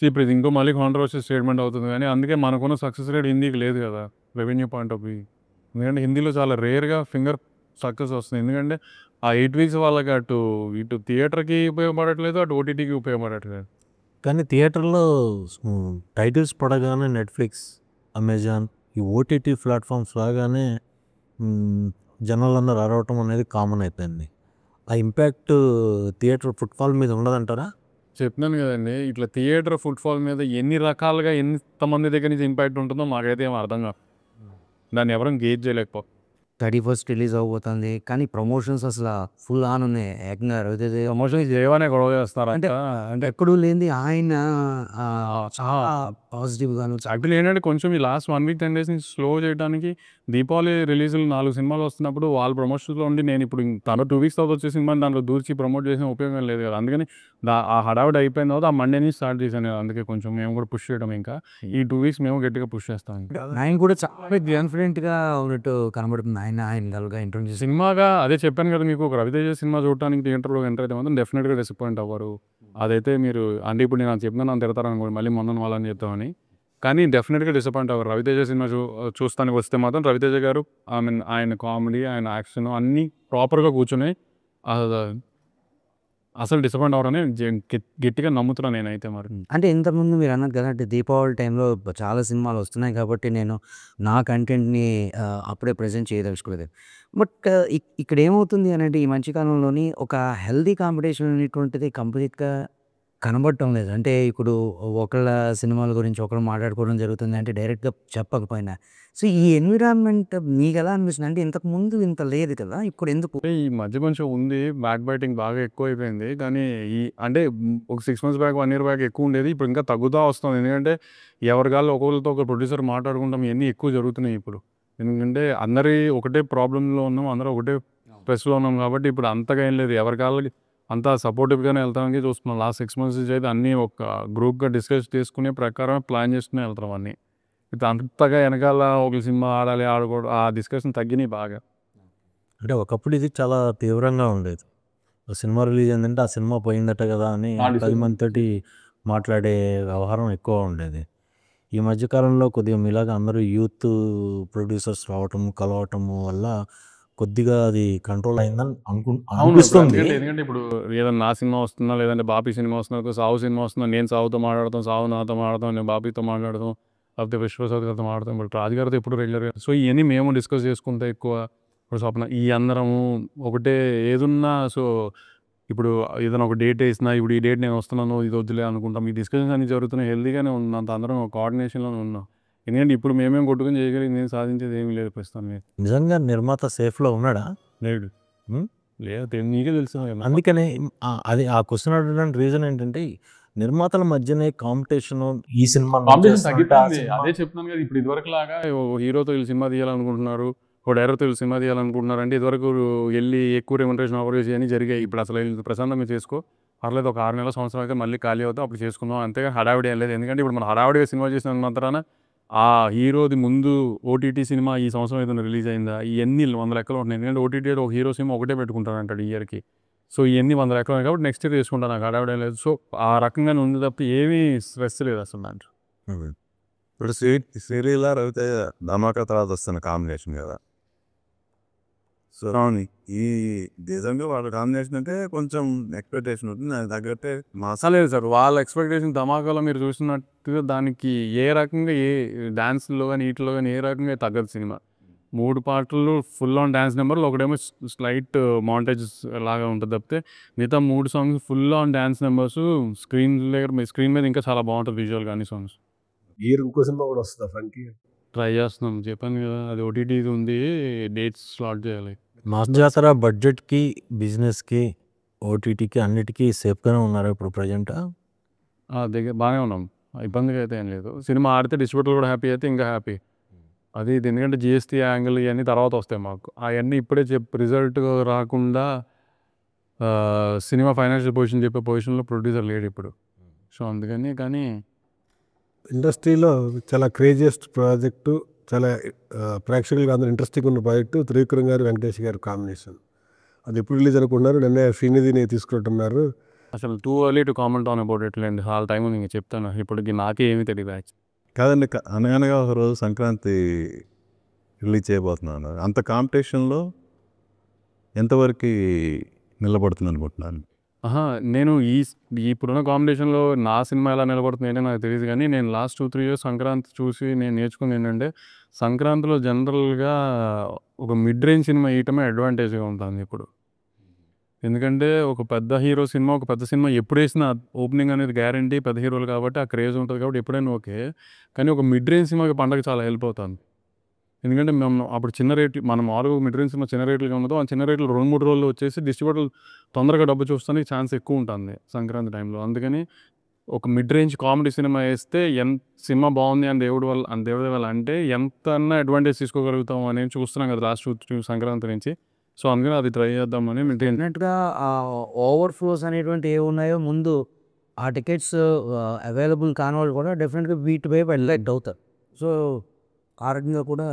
ఇప్పుడు ఇది ఇంకో మళ్ళీ కాంట్రవర్షియల్ స్టేట్మెంట్ అవుతుంది. కానీ అందుకే మనకున్న సక్సెస్ రేట్ హిందీకి లేదు కదా, రెవెన్యూ పాయింట్ ఆఫ్ వ్యూ. ఎందుకంటే హిందీలో చాలా రేర్గా ఫింగర్ సక్సెస్ వస్తుంది. ఎందుకంటే ఆ 8 weeks వాళ్ళకి ఇటు థియేటర్కి ఉపయోగపడట్లేదు, అటు ఓటీటీకి ఉపయోగపడట్లేదు. కానీ థియేటర్లో టైటిల్స్ పడగానే నెట్ఫ్లిక్స్, అమెజాన్ ఈ ఓటీటీ ప్లాట్ఫామ్స్ రాగానే జనాలందరూ అరవటం అనేది కామన్ అయిపోయింది. ఆ ఇంపాక్ట్ థియేటర్ ఫుట్ఫాల్ మీద ఉండదంటారా? చెప్తున్నాను కదండి, ఇట్లా థియేటర్ ఫుట్ఫాల్ మీద ఎన్ని రకాలుగా ఎంతమంది దగ్గర నుంచి ఇంపాక్ట్ ఉంటుందో మాకైతే ఏం అర్థం కాదు. దాన్ని ఎవరైనా గేజ్ చేయలేకపో. 31st రిలీజ్ అవ్వబోతుంది. కానీ ప్రమోషన్స్ అసల ఫుల్ ఆన్ ఉన్నాయి. ఏకంగా రవితేజ ప్రమోషన్ చేయమనే గొడవ చేస్తారు అంటే అంటే ఎక్కడూ లేనిది ఆయన చాలా పాజిటివ్‌గాను యాక్చువల్లీ ఏంటంటే కొంచెం ఈ లాస్ట్ 1 వీక్ 10 డేస్ నుంచి స్లో చేయడానికి దీపావళి రిలీజులు 4 సినిమాలు వస్తున్నప్పుడు వాళ్ళు ప్రమోషన్స్‌లో ఉండి నేను ఇప్పుడు తను 2 వీక్స్ తర్వాత వచ్చే సినిమాని దాంట్లో దూర్చి ప్రమోట్ చేసిన ఉపయోగం లేదు కదా. అందుకని ఆ హడావిడి అయిపోయిన తర్వాత ఆ మండే నుంచి స్టార్ట్ చేశాను నేను. అందుకే కొంచెం మేము కూడా పుష్ చేయడం ఇంకా ఈ 2 వీక్స్ మేము గట్టిగా పుష్ చేస్తాం. ఆయన కూడా చాలా కాన్ఫిడెంట్‌గా ఉన్నట్టు కనబడుతుంది. ఆయన డల్‌గా ఇంట్రొడ్యూస్ సినిమాగా అదే చెప్పాను కదా మీకు, ఒక రవితేజ సినిమా చూడటానికి థియేటర్లో ఎంటర్ అయితే మాత్రం డెఫినెట్గా డిసప్పాయింట్ అవ్వరు. అదైతే మీరు అంటే ఇప్పుడు నేను అది చెప్పినా నన్ను తిడతారు అనుకోండి మళ్ళీ మొన్న వాళ్ళని చెప్తామని, కానీ డెఫినెట్గా డిసప్పాయింట్ అవ్వరు. రవితేజ సినిమా చూస్తానికి వస్తే మాత్రం రవితేజ గారు ఆయన కామెడీ, ఆయన యాక్షన్ అన్నీ ప్రాపర్గా కూర్చొని అసలు డిసప్పాయింట్ అవ్వరని గట్టిగా నమ్ముతున్నాను నేనైతే. మరి అంటే ఇంతకుముందు మీరు అన్నారు కదా, అంటే దీపావళి టైంలో చాలా సినిమాలు వస్తున్నాయి కాబట్టి నేను నా కంటెంట్‌ని అప్పుడే ప్రెజెంట్ చేయదలుచుకోలేదు. బట్ ఇక్కడ ఏమవుతుంది అనంటే ఈ మధ్య కాలంలోని ఒక హెల్తీ కాంపిటీషన్ అనేటువంటిది కంప్లీట్‌గా కనబడటం లేదు. అంటే ఇప్పుడు ఒకళ్ళ సినిమాల గురించి ఒకళ్ళు మాట్లాడుకోవడం జరుగుతుంది. అంటే డైరెక్ట్‌గా చెప్పకపోయినా. సో, ఈ ఎన్విరాన్మెంట్ మీకెలా అనిపిస్తుంది? అంటే ఇంతకుముందు ఇంత లేదు కదా! ఇప్పుడు ఎందుకు? ఈ మధ్య కొంచెం ఉంది, బ్యాక్ బైటింగ్ బాగా ఎక్కువైపోయింది. కానీ అంటే ఒక 6 మంత్స్ బ్యాక్, 1 ఇయర్ బ్యాక్ ఎక్కువ ఉండేది. ఇప్పుడు ఇంకా తగ్గుతా వస్తుంది. ఎందుకంటే ఎవరికాళ్ళు ఒకళ్ళతో ఒక ప్రొడ్యూసర్ మాట్లాడుకుంటాం, ఇవన్నీ ఎక్కువ జరుగుతున్నాయి ఇప్పుడు. ఎందుకంటే అందరి ఒకటే ప్రాబ్లమ్‌లో ఉన్నాం, అందరూ ఒకటే స్ట్రెస్‌లో ఉన్నాం కాబట్టి ఇప్పుడు అంతగా ఏం లేదు. ఎవరికాళ్ళకి అంతా సపోర్టివ్‌గానే వెళ్తానికి చూస్తున్నాం. లాస్ట్ 6 మంత్స్ నుంచి అయితే అన్నీ ఒక గ్రూప్‌గా డిస్కస్ చేసుకునే ప్రకారం ప్లాన్ చేసుకునే వెళ్తున్నాం అన్నీ. ఇప్పుడు అంతగా వెనకాల ఒక సినిమా ఆడాలి, ఆడకూడదు ఆ డిస్కషన్ తగ్గినాయి బాగా. అంటే ఒకప్పుడు ఇది చాలా తీవ్రంగా ఉండేది. ఒక సినిమా రిలీజ్ అయిందంటే ఆ సినిమా పోయిందట కదా అని 10 మందితోటి మాట్లాడే వ్యవహారం ఎక్కువ ఉండేది. ఈ మధ్య కాలంలో కొద్దిగా మీలాగా అందరూ యూత్ ప్రొడ్యూసర్స్ రావటము, కలవటము వల్ల కొద్దిగా అది కంట్రోల్ అయిందని అనిపిస్తుంది. ఎందుకంటే ఇప్పుడు ఏదైనా నా సినిమా వస్తున్నా, లేదంటే బాపీ సినిమా వస్తున్నా, సావు సినిమా వస్తున్నా, నేను సావుతో మాట్లాడతాం, సావు నాతో మాట్లాడతాం, నేను బాపీతో మాట్లాడతాం, లేకపోతే విశ్వప్రసాద్ గారితో మాట్లాడతాం, ఇప్పుడు రాజుగారితో ఎప్పుడు రెగ్యులర్గా. సో ఇవన్నీ మేము డిస్కస్ చేసుకుంటే ఎక్కువ ఇప్పుడు స్వప్న ఈ అందరము ఒకటే ఏదున్నా. సో ఇప్పుడు ఏదైనా ఒక డేట్ వేసినా ఇప్పుడు ఈ డేట్ నేను వస్తున్నాను, ఇది వద్దులే అనుకుంటాం. ఈ డిస్కషన్స్ అన్ని జరుగుతున్నాయి, హెల్దీగానే ఉంది, అంత అందరం కోఆర్డినేషన్లోనే ఉన్నాం. ఎందుకంటే ఇప్పుడు మేమేం కొట్టుకుని చేయగలిగింది నేను సాధించేది ఏమీ లేదు ప్రస్తుతం. నిజంగా నిర్మాత సేఫ్లో ఉన్నాడా? లేడు. లేదు, నీకే తెలుసు. అందుకనే అది ఆ క్వశ్చన్ అడగడానికి రీజన్ ఏంటంటే నిర్మాతల మధ్యనే కాంపిటీషన్ ఈ సినిమా అదే చెప్తున్నాను కదా. ఇప్పుడు ఇదివరకు లాగా హీరోతో వీళ్ళు సినిమా తీయాలనుకుంటున్నారు, ఒక డైరెక్టర్తో వీళ్ళు సినిమా తీయాలనుకుంటున్నారు అంటే ఇదివరకు వెళ్ళి ఎక్కువ రెమ్యునరేషన్ ఆఫర్ చేసి అని జరిగాయి. ఇప్పుడు అసలు ప్రశాంతంగా చేసుకో, పర్లేదు ఒక 6 నెలల సంవత్సరం అయితే మళ్ళీ ఖాళీ అవుతాం, అప్పుడు చేసుకుందాం, అంతేగా హడావిడి ఏం లేదు. ఎందుకంటే ఇప్పుడు మనం హడావిడిగా సినిమా చేసిన మాత్రాన ఆ హీరోది ముందు ఓటీటీ సినిమా ఈ సంవత్సరం ఏదైనా రిలీజ్ అయిందా, ఇవన్నీ 100 లెక్కలు ఉంటున్నాయి. ఎందుకంటే ఓటీటీ ఒక హీరో సినిమా ఒకటే పెట్టుకుంటాడు అంటాడు ఇయర్కి. సో ఇవన్నీ 100 లెక్కలు ఉన్నాయి కాబట్టి నెక్స్ట్ ఇయర్ చేసుకుంటాను, నాకు హడావిడి లేదు. సో ఆ రకంగానే ఉంది తప్ప ఏమీ స్ట్రెస్ లేదు అసలు దాంట్లో. ఇప్పుడు శ్రీలీల రవితేజ ధమాకా తర్వాత వస్తున్న కాంబినేషన్ కదా. సో ఈ నిజంగా వాళ్ళ కాంబినేషన్ అంటే కొంచెం ఎక్స్పెక్టేషన్ ఉంటుంది, దానికి తగ్గట్టే అసలు లేదు సార్, వాళ్ళ ఎక్స్పెక్టేషన్ ధమాకాలో మీరు చూసినట్టుగా దానికి ఏ రకంగా ఏ డాన్స్లో కానీ వీటిలో కానీ ఏ రకంగా తగ్గదు సినిమా. 3 పాటలు ఫుల్ ఆన్ డాన్స్ నెంబర్లు, ఒకటేమో స్లైట్ మాంటేజెస్ లాగా ఉంటుంది తప్పితే మిగతా 3 songs full on dance numbers. Screen మీద ఇంకా చాలా బాగుంటుంది విజువల్ కానీ సాంగ్స్. ఇంకో సినిమా కూడా వస్తుందా ఫ్రంకీ? ట్రై చేస్తున్నాం, చెప్పాను కదా, అది ఓటీటీ ఉంది, డేట్స్ స్లాట్ చేయాలి. మాస్ జాతర బడ్జెట్కి, బిజినెస్కి, ఓటీటీకి అన్నిటికీ సేఫ్గానే ఉన్నారు ఇప్పుడు ప్రజెంట్. దగ్గర బాగానే ఉన్నాం, ఇబ్బందిగా అయితే ఏం లేదు. సినిమా ఆడితే డిస్ట్రిబ్యూటర్ కూడా హ్యాపీ అయితే ఇంకా హ్యాపీ. అది ఎందుకంటే జిఎస్టీ యాంగిల్ ఇవన్నీ తర్వాత వస్తాయి మాకు, అవన్నీ ఇప్పుడే రిజల్ట్ రాకుండా సినిమా ఫైనాన్షియల్ పొజిషన్ చెప్పే పొజిషన్లో ప్రొడ్యూసర్ లేడు ఇప్పుడు. సో అందుకని కానీ ఇండస్ట్రీలో చాలా క్రేజియస్ట్ ప్రాజెక్టు, చాలా ప్రేక్షకులకు అందరూ ఇంట్రెస్టింగ్ ఉన్న ప్రాజెక్టు త్రివిక్రమ్ గారు, వెంకటేష్ గారు కాంబినేషన్. అది ఎప్పుడు రిలీజ్ అనుకుంటున్నారు? నిన్నే శ్రీనిధిని తీసుకుంటున్నారు. అసలు too early to comment on about it లేండి, వాళ్ళ టైం నేను చెప్తాను. ఇప్పటికి నాకే ఏమీ తెలియదు కాదండి. అనగనగా ఒకరోజు సంక్రాంతి రిలీజ్ చేయబోతున్నాను. అంత కాంపిటీషన్లో ఎంతవరకు నిలబడుతుంది అనుకుంటున్నాను? నేను ఇప్పుడున్న కాంపిటీషన్లో నా సినిమా ఎలా నిలబడుతుంది ఏంటో నాకు తెలియదు, కానీ నేను లాస్ట్ 2-3 ఇయర్స్ సంక్రాంతి చూసి నేను నేర్చుకుంది ఏంటంటే సంక్రాంతిలో జనరల్గా ఒక మిడ్ రేంజ్ సినిమా వేయటమే అడ్వాంటేజ్గా ఉంటుంది ఇప్పుడు. ఎందుకంటే ఒక పెద్ద హీరో సినిమా, ఒక పెద్ద సినిమా ఎప్పుడు వేసినా ఓపెనింగ్ అనేది గ్యారంటీ, పెద్ద హీరోలు కాబట్టి ఆ క్రేజ్ ఉంటుంది కాబట్టి ఎప్పుడైనా ఓకే. కానీ ఒక మిడ్ రేంజ్ సినిమాకి పండగ చాలా హెల్ప్ అవుతుంది. ఎందుకంటే మేము అప్పుడు చిన్న రేట్లు మనం మామూలుగా మిడ్ రేంజ్ సినిమా చిన్న రేట్లుగా ఉండదు, ఆ చిన్న రేట్లు 2-3 రోజుల్లో వచ్చేసి డిస్ట్రిబ్యూటర్లు తొందరగా డబ్బు చూస్తానికి ఛాన్స్ ఎక్కువ ఉంటుంది సంక్రాంతి టైంలో. అందుకని ఒక మిడ్ రేంజ్ కామెడీ సినిమా వేస్తే సినిమా బాగుంది అని దేవుడి వల్ల అంటే ఎంత అన్నా అడ్వాంటేజ్ తీసుకోగలుగుతాం అనేది చూస్తున్నాం కదా లాస్ట్ 2 సంక్రాంతి నుంచి. సో అందుకని అది ట్రై చేద్దామని మిడ్ రేంజ్. డెఫినెట్‌గా ఓవర్ ఫ్లోస్ అనేటువంటివి ఏవున్నాయో ముందు ఆ టికెట్స్ అవైలబుల్ కానివాళ్ళు కూడా డెఫినెట్‌గా వీటి వైపు అట్రాక్ట్ అవుతారు. సో, ఆ రకంగా కూడా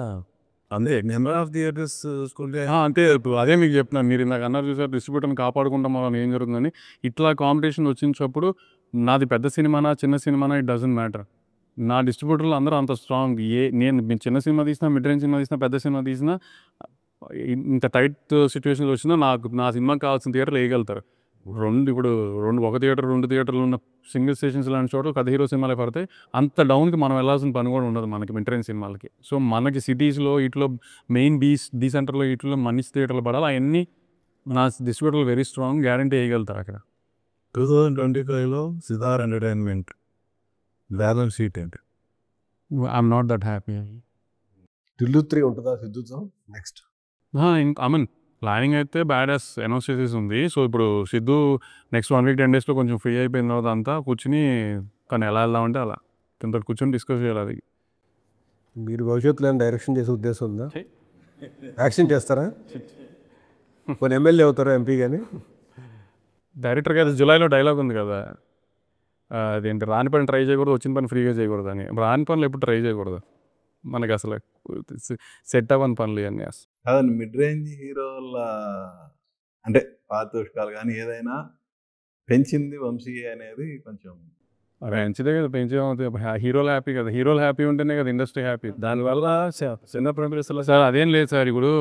అంతే నెంబర్ ఆఫ్ థియేటర్స్ చూసుకుంటే అంతే ఇప్పుడు అదే మీకు చెప్తున్నాను. మీరు ఇందాక అన్నారు చూసారు డిస్ట్రిబ్యూటర్ని కాపాడుకుంటాం మనం ఏం జరుగుతుందని. ఇట్లా కాంపిటీషన్ వచ్చినప్పుడు నాది పెద్ద సినిమానా చిన్న సినిమానా ఇట్ డజంట్ మ్యాటర్. నా డిస్ట్రిబ్యూటర్లు అందరూ అంత స్ట్రాంగ్. నేను చిన్న సినిమా తీసినా, మిడ్ రేంజ్ సినిమా తీసినా, పెద్ద సినిమా తీసినా ఇంత టైట్ సిచ్యువేషన్స్ వచ్చినా నా సినిమాకి కావాల్సిన థియేటర్లు వేయగలుగుతారు. ఇప్పుడు ఒక థియేటర్ 2 థియేటర్లు ఉన్న సింగిల్ స్టేషన్స్ లాంటి చోట్ల కథ హీరో సినిమాలే పడతాయి. అంత డౌన్కి మనం వెళ్ళాల్సిన పని కూడా ఉండదు మనకి మిడ్ రేంజ్ సినిమాలకి. సో మనకి సిటీస్లో ఇట్లో మెయిన్ బీ సెంటర్లో ఇట్లో మంచి థియేటర్లు పడాలి. అవన్నీ నా డిస్ట్రిబ్యూటర్లు వెరీ స్ట్రాంగ్, గ్యారంటీ వేయగలుగుతారు అక్కడ. 2025లో సితార్ ఎంటర్టైన్మెంట్ బ్యాలెన్స్ షీట్ ఏంటి? I'm not that happy. Tillu 3 ఉంటుందా సిద్ధుతో నెక్స్ట్? ప్లానింగ్ అయితే బ్యాడ్ యాస్ అనౌన్స్ చేసేసి ఉంది. సో ఇప్పుడు సిద్ధు నెక్స్ట్ 1 వీక్ 10 డేస్లో కొంచెం ఫ్రీ అయిపోయిన తర్వాత అంతా కూర్చుని కానీ ఎలా వెళ్దామంటే అలా తనతో కూర్చొని డిస్కస్ చేయాలి. అది మీరు భవిష్యత్తులో డైరెక్షన్ చేసే ఉద్దేశం ఉందా? యాక్షన్ చేస్తారా? కొన్ని ఎమ్మెల్యే అవుతారా, ఎంపీ కానీ? డైరెక్టర్గా జూలైలో డైలాగ్ ఉంది కదా, అదేంటి రాని పని ట్రై చేయకూడదు, వచ్చిన పని ఫ్రీగా చేయకూడదు అని. రాని పనులు ఎప్పుడు ట్రై చేయకూడదు, మనకి అసలు సెట్ అవ్వని పనులు ఇవన్నీ. అసలు కాదండి, మిడ్ రేంజ్ హీరోల అంటే పారితోషికాలు కానీ ఏదైనా పెంచింది వంశీ అనేది కొంచెం మంచిదే కదా, పెంచే హీరోలు హ్యాపీ కదా. హీరోలు హ్యాపీ ఉంటేనే కదా ఇండస్ట్రీ హ్యాపీ. దానివల్ల చిన్న ప్రొడ్యూసర్లు సార్ అదేం లేదు సార్. ఇప్పుడు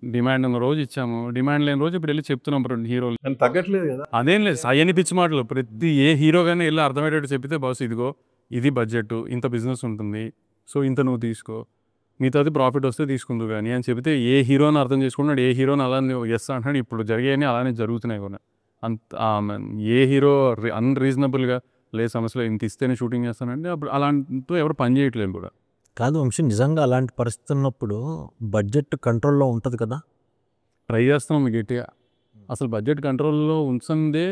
డిమాండ్ ఉన్న రోజు ఇచ్చాము, డిమాండ్ లేని రోజు ఇప్పుడు వెళ్ళి చెప్తున్నాం హీరోలు. కానీ తగ్గట్లేదు కదా. అదేం లేదు అవన్నీ పిచ్చి మాటలు. ప్రతి ఏ హీరో కానీ వెళ్ళి అర్థమయ్యేటట్టు చెప్పితే బస్ ఇదిగో ఇది బడ్జెట్, ఇంత బిజినెస్ ఉంటుంది, సో ఇంత నువ్వు తీసుకో, మిగతాది ప్రాఫిట్ వస్తే తీసుకుందు కానీ అని చెప్తే ఏ హీరోని అర్థం చేసుకున్నాడు, ఏ హీరోని అలా ఎస్ అంటున్నాడు. ఇప్పుడు జరిగేవి అలానే జరుగుతున్నాయి కూడా. ఏ హీరో అన్రీజనబుల్గా లేదు సమస్యలో ఇంత ఇస్తేనే షూటింగ్ చేస్తానంటే అప్పుడు అలాంటితో ఎవరు పని చేయట్లేదు కూడా. కాదు వంశీ, నిజంగా అలాంటి పరిస్థితి ఉన్నప్పుడు బడ్జెట్ కంట్రోల్లో ఉంటుంది కదా. ట్రై చేస్తున్నాం గట్టిగా. అసలు బడ్జెట్ కంట్రోల్లో ఉంచందే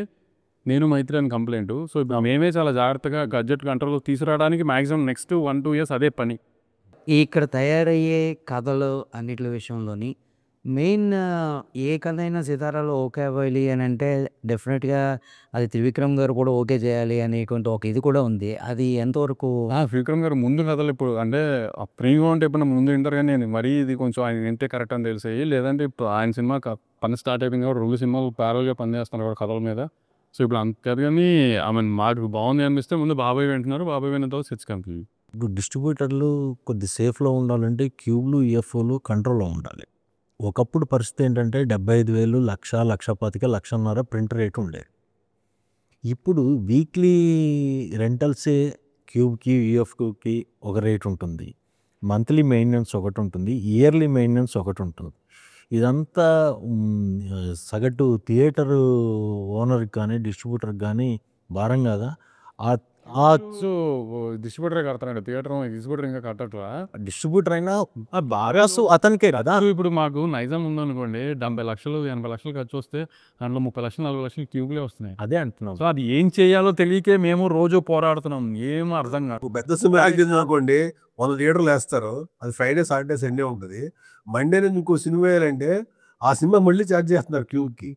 నేను మైత్రి అని కంప్లైంట్. సో ఇప్పుడు మేమే చాలా జాగ్రత్తగా బడ్జెట్ కంట్రోల్లో తీసుకురావడానికి మ్యాక్సిమం నెక్స్ట్ 1-2 ఇయర్స్ అదే పని. ఇక్కడ తయారయ్యే కథలు అన్నిటి విషయంలోని మెయిన్ ఏ కథ అయినా సితారాలో ఓకే అవ్వాలి అని అంటే డెఫినెట్గా అది త్రివిక్రమ్ గారు కూడా ఓకే చేయాలి అనేటువంటి ఒక ఇది కూడా ఉంది. అది ఎంతవరకు విక్రమ్ గారు ముందు కథలు ఇప్పుడు అంటే ప్రీగా ఉంటే ఇప్పుడు ముందు వింటారు కానీ నేను మరీ ఇది కొంచెం ఆయన వింటే కరెక్ట్ అని తెలిసాయి. లేదంటే ఇప్పుడు ఆయన సినిమా పని స్టార్ట్ అయిపోయింది కాబట్టి 2 సినిమాలు ప్యారల్గా పనిచేస్తున్నారు కూడా కథల మీద. సో ఇప్పుడు అంత కానీ మాకు బాగుంది అనిపిస్తే ముందు బాబాయ్ వింటున్నారు, బాబాయ్ విన్న తర్వాత సెట్స్ కంప్లీట్. ఇప్పుడు డిస్ట్రిబ్యూటర్లు కొద్ది సేఫ్లో ఉండాలంటే క్యూబ్లు, ఈఎఫ్ఓలు కంట్రోల్లో ఉండాలి. ఒకప్పుడు పరిస్థితి ఏంటంటే 75,000, 1,00,000, 1,25,000, 1,50,000 ప్రింట్ రేట్ ఉండేది. ఇప్పుడు వీక్లీ రెంటల్సే క్యూబ్కి, ఈఎఫ్కి ఒక రేట్ ఉంటుంది, మంత్లీ మెయింటెనెన్స్ ఒకటి ఉంటుంది, ఇయర్లీ మెయింటెనెన్స్ ఒకటి ఉంటుంది. ఇదంతా సగటు థియేటర్ ఓనర్కి కానీ డిస్ట్రిబ్యూటర్కి కానీ భారం కదా. సో డిస్ట్రిబ్యూటర్ కడతాడు థియేటర్, డిస్ట్రిబ్యూటర్ ఇంకా కట్టట్లా. డిస్ట్రిబ్యూటర్ అయినా బాగా అతనికే కదా. ఇప్పుడు మాకు నైజాం ఉందనుకోండి, 70 లక్షలు 80 లక్షలు ఖర్చు వస్తే దాంట్లో 30 లక్షలు 40 లక్షలు క్యూబ్లే వస్తున్నాయి. అదే అంటున్నాం. సో అది ఏం చేయాలో తెలియకే మేము రోజు పోరాడుతున్నాం, ఏం అర్థం కాదు. పెద్ద సినిమా యాక్ట్ అనుకోండి 100 థియేటర్లు వేస్తారు, అది ఫ్రైడే సాటర్డే సండే ఉంటుంది. మండే నుంచి ఇంకో సినిమా వేయాలంటే ఆ సినిమా మళ్ళీ ఛార్జ్ చేస్తున్నారు క్యూబ్కి.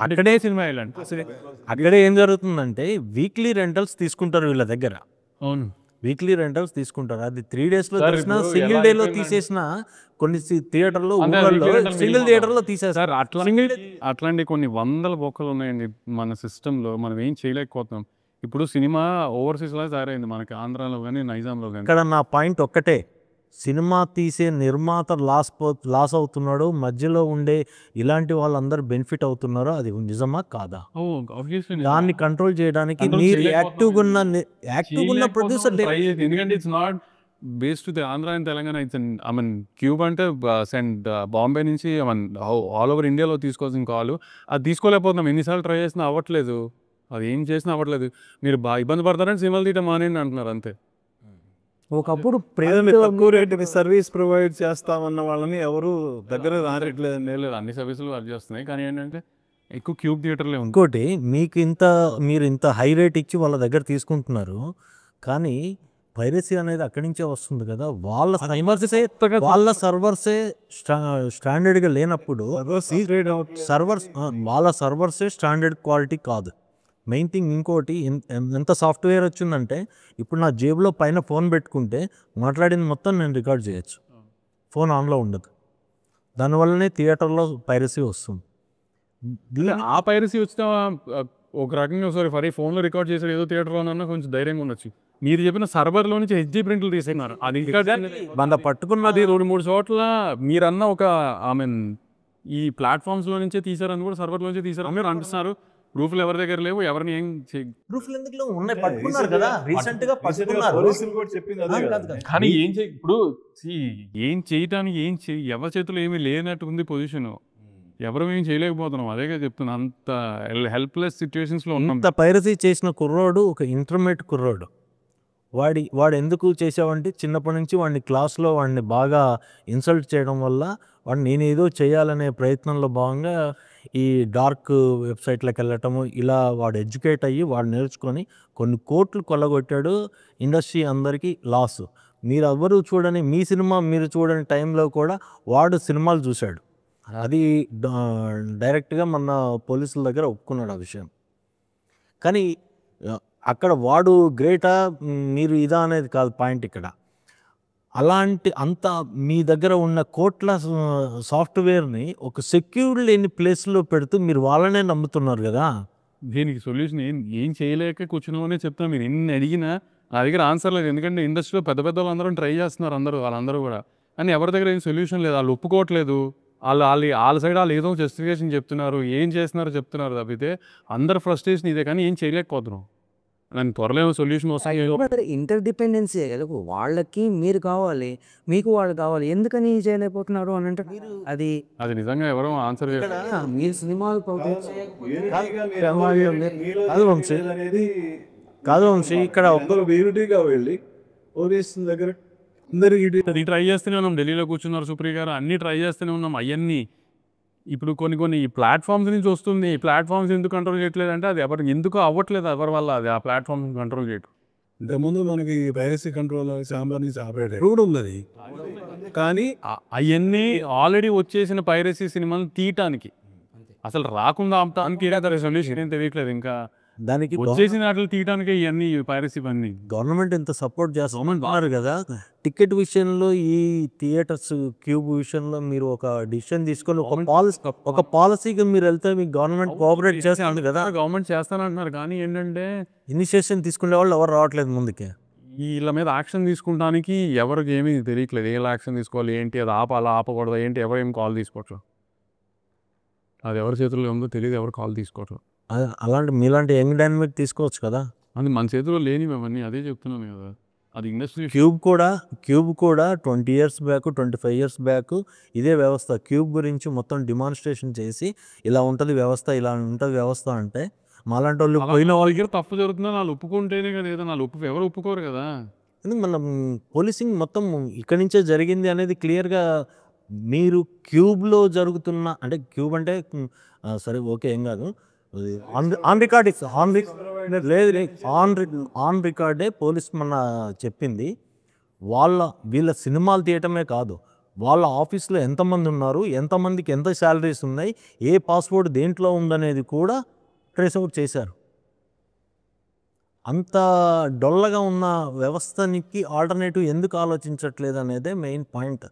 అక్కడే సినిమా వేయాలంటే అక్కడే ఏం జరుగుతుందంటే వీక్లీ రెంటల్స్ తీసుకుంటారు వీళ్ళ దగ్గర. అవును, వీక్లీ రెంటల్స్ తీసుకుంటారు. అది 3 డేస్లో తీసిన, సింగిల్ డేలో తీసేసిన కొన్ని థియేటర్లో సింగిల్ థియేటర్లో తీసేస్తారు. అట్లాంటి కొన్ని వందల బొక్కలు ఉన్నాయండి మన సిస్టంలో, మనం ఏం చేయలేకపోతున్నాం. ఇప్పుడు సినిమా ఓవర్సీస్లో తయారైంది మనకి, ఆంధ్రాలో కానీ నైజాంలో కానీ. ఇక్కడ నా పాయింట్ ఒక్కటే, సినిమా తీసే నిర్మాత లాస్ అవుతున్నాడు, మధ్యలో ఉండే ఇలాంటి వాళ్ళందరూ బెనిఫిట్ అవుతున్నారో అది నిజమా కాదా? దాన్ని కంట్రోల్ చేయడానికి మీరు యాక్టివ్గా ఉన్న ప్రొడ్యూసర్. ఎందుకంటే it's not based to Andhra and Telangana. It's cube అంటే బాంబే నుంచి ఆల్ ఓవర్ ఇండియాలో తీసుకోవాల్సిన కాల్, అది తీసుకోలేకపోతున్నాం. ఎన్నిసార్లు ట్రై చేసినా అవ్వట్లేదు, అది ఏం చేసినా అవ్వట్లేదు. మీరు బాగా ఇబ్బంది పడతారని సినిమాలు తీయటం మానేయండి అంటున్నారు అంతే. ఒకప్పుడు తక్కువ రేటుకి సర్వీస్ ప్రొవైడ్ చేస్తామన్న వాళ్ళని ఎవరు దగ్గర రానట్లేదండి. లేదు అన్ని సర్వీసులు వర్క్ చేస్తున్నాయి, కానీ ఏంటంటే ఎక్కువ క్యూబ్ థియేటర్లే ఉంది. ఇంకోటి మీరు ఇంత హై రేట్ ఇచ్చి వాళ్ళ దగ్గర తీసుకుంటున్నారు, కానీ పైరసీ అనేది అక్కడి నుంచే వస్తుంది కదా. వాళ్ళ సర్వర్సే స్టాండర్డ్గా లేనప్పుడు వాళ్ళ సర్వర్సే స్టాండర్డ్ క్వాలిటీ కాదు. మెయిన్ థింగ్ ఇంకోటి, ఎంత సాఫ్ట్వేర్ వచ్చిందంటే ఇప్పుడు నా జేబులో పైన ఫోన్ పెట్టుకుంటే మాట్లాడింది మొత్తం నేను రికార్డ్ చేయొచ్చు, ఫోన్ ఆన్లో ఉండదు. దానివల్లనే థియేటర్లో పైరసీ వస్తుంది. ఆ పైరసీ వచ్చిన ఒక రకంగా ఫరీ ఫోన్లో రికార్డ్ చేసాడు ఏదో థియేటర్లోనన్నా కొంచెం ధైర్యంగా ఉండొచ్చు. మీరు చెప్పిన సర్వర్లో నుంచి హెచ్డీ ప్రింట్లు తీసేస్తున్నారు, అది ఇంకా మన పట్టుకున్నది 2-3 చోట్ల. మీరన్న ఒక ఈ ప్లాట్ఫామ్స్లో నుంచే తీసారని కూడా సర్వర్లో నుంచే తీసారని మీరు అంటున్నారు. ప్రూఫ్లు ఎవరి దగ్గర లేవు, ఎవరిని ఏం కానీ ఇప్పుడు ఏం చేయటానికి ఎవరి చేతిలో ఏమీ లేనట్టు ఉంది పొజిషన్, ఎవరు ఏం చేయలేకపోతున్నాం. అదేగా చెప్తున్నా, అంత హెల్ప్లెస్ సిచ్యువేషన్స్లో ఉన్నాం. అంత పైరసీ చేసిన కుర్రోడు ఒక ఇంటర్మీడియట్ కుర్రోడు, వాడు ఎందుకు చేసావంటే చిన్నప్పటి నుంచి వాడిని క్లాస్లో వాడిని బాగా ఇన్సల్ట్ చేయడం వల్ల నేను ఏదో చేయాలనే ప్రయత్నంలో భాగంగా ఈ డార్క్ వెబ్సైట్లకు వెళ్ళటము, ఇలా వాడు ఎడ్యుకేట్ అయ్యి వాడు నేర్చుకొని కొన్ని కోట్లు కొల్లగొట్టాడు. ఇండస్ట్రీ అందరికీ లాస్. మీరు ఎవరు చూడని, మీ సినిమా మీరు చూడని టైంలో కూడా వాడు సినిమాలు చూశాడు. అది డైరెక్ట్గా మన పోలీసుల దగ్గర ఒప్పుకున్నాడు ఆ విషయం. కానీ అక్కడ వాడు గ్రేటా మీరు ఇదా అనేది కాదు పాయింట్ ఇక్కడ. అంత మీ దగ్గర ఉన్న కోట్ల సాఫ్ట్వేర్ని ఒక సెక్యూర్ లేని ప్లేస్లో పెడుతూ మీరు వాళ్ళనే నమ్ముతున్నారు కదా. దీనికి సొల్యూషన్ ఏం చేయలేక కూర్చున్నామనే చెప్తాను. మీరు ఎన్ని అడిగినా నా దగ్గర ఆన్సర్ లేదు, ఎందుకంటే ఇండస్ట్రీలో పెద్ద వాళ్ళందరూ ట్రై చేస్తున్నారు, వాళ్ళందరూ కూడా. కానీ ఎవరి దగ్గర ఏం సొల్యూషన్ లేదు, వాళ్ళు ఒప్పుకోవట్లేదు. వాళ్ళ సైడ్ వాళ్ళు ఏదో జస్టిఫికేషన్ చెప్తున్నారు, ఏం చేస్తున్నారో చెప్తున్నారు తప్పితే అందరు ఫ్రస్ట్రేషన్ ఇదే, కానీ ఏం చేయలేకపోతున్నాం. దానికి త్వరలో ఏమో సొల్యూషన్ వస్తాయి. ఇంటర్ డిపెండెన్సీ కదా, వాళ్ళకి మీరు కావాలి, మీకు వాళ్ళు కావాలి, ఎందుకని చేయలేకపోతున్నారు అని అంటే అది నిజంగా ఎవరో ఆన్సర్ చేస్తారు. మీరు సినిమాలు కాదు వంశీ, ఇక్కడ అందరూ వేరుగా వెళ్ళి పోలీసు దగ్గర అది ట్రై చేస్తూనే ఉన్నాం. ఢిల్లీలో కూర్చున్నారు సుప్రియ గారు, అన్నీ ట్రై చేస్తూనే ఉన్నాం. అవన్నీ ఇప్పుడు కొన్ని ఈ ప్లాట్ఫామ్స్ నుంచి వస్తుంది. ఈ ప్లాట్ఫామ్స్ ఎందుకు కంట్రోల్ చేయట్లేదు అంటే అది ఎవరికి ఎందుకు అవ్వట్లేదు, ఎవరి వల్ల అది ఆ ప్లాట్ఫామ్ కంట్రోల్ చేయటం. ఇంతకుముందు మనకి పైరసీ కంట్రోల్ సంబంధించి ఆపరేట్ రూల్ ఉన్నది, కానీ అవన్నీ ఆల్రెడీ వచ్చేసిన పైరసీ సినిమాలు తీయటానికి అసలు రాకుండా ఆపటానికి సొల్యూషన్ ఏం తెలియట్లేదు. ఇంకా దానికి వచ్చేసిన వాటిని తీయడానికి ఇవన్నీ పైరసీ పని. గవర్నమెంట్ ఎంత సపోర్ట్ చేస్తున్నారు కదా. టికెట్ విషయంలో, ఈ థియేటర్స్ క్యూబ్ విషయంలో మీరు ఒక డిసిషన్ తీసుకొని ఒక పాలసీగా మీరు వెళ్తే మీకు గవర్నమెంట్ కోఆపరేట్ చేస్తుంది కదా. గవర్నమెంట్ చేస్తానంటున్నారు, కానీ ఏంటంటే ఇనిషియేషన్ తీసుకునే వాళ్ళు ఎవరు రావట్లేదు ముందుకే. వీళ్ళ మీద యాక్షన్ తీసుకుంటానికి ఎవరికి ఏమీ తెలియట్లేదు. ఏ యాక్షన్ తీసుకోవాలి ఏంటి, అది ఆపకూడదు ఏంటి, ఎవరు ఏం కాల్ తీసుకోవచ్చు, అది ఎవరి చేతుల్లో ఉందో తెలియదు, ఎవరు కాల్ తీసుకోవచ్చు. మీలాంటి యంగ్ డైనమిక్ తీసుకోవచ్చు కదా. అది మన చేతిలో లేనివి అవన్నీ, అదే చెప్తున్నాను కదా. అది ఇండస్ట్రీ. క్యూబ్ కూడా 20 years బ్యాక్ 25 years బ్యాక్ ఇదే వ్యవస్థ. క్యూబ్ గురించి మొత్తం డిమాన్స్ట్రేషన్ చేసి ఇలా ఉంటుంది వ్యవస్థ, ఇలా ఉంటుంది వ్యవస్థ అంటే మాలాంటి వాళ్ళు పోయిన వాళ్ళకి తప్పు జరుగుతుందని వాళ్ళు ఒప్పుకుంటేనే కదా, ఏదో వాళ్ళు ఎవరు ఒప్పుకోరు కదా. ఎందుకు మనం పోలీసింగ్ మొత్తం ఇక్కడి నుంచే జరిగింది అనేది క్లియర్గా మీరు క్యూబ్లో జరుగుతున్న, అంటే క్యూబ్ అంటే సరే ఓకే ఏం కాదు, ఆన్ రికార్డే పోలీస్ మన చెప్పింది. వీళ్ళ సినిమాలు తీయటమే కాదు, వాళ్ళ ఆఫీస్లో ఎంతమంది ఉన్నారు, ఎంతమందికి ఎంత శాలరీస్ ఉన్నాయి, ఏ పాస్వర్డ్ దేంట్లో ఉందనేది కూడా ట్రేస్ అవుట్ చేశారు. అంత డొల్లగా ఉన్న వ్యవస్థనికి ఆల్టర్నేటివ్ ఎందుకు ఆలోచించట్లేదు అనేదే మెయిన్ పాయింట్.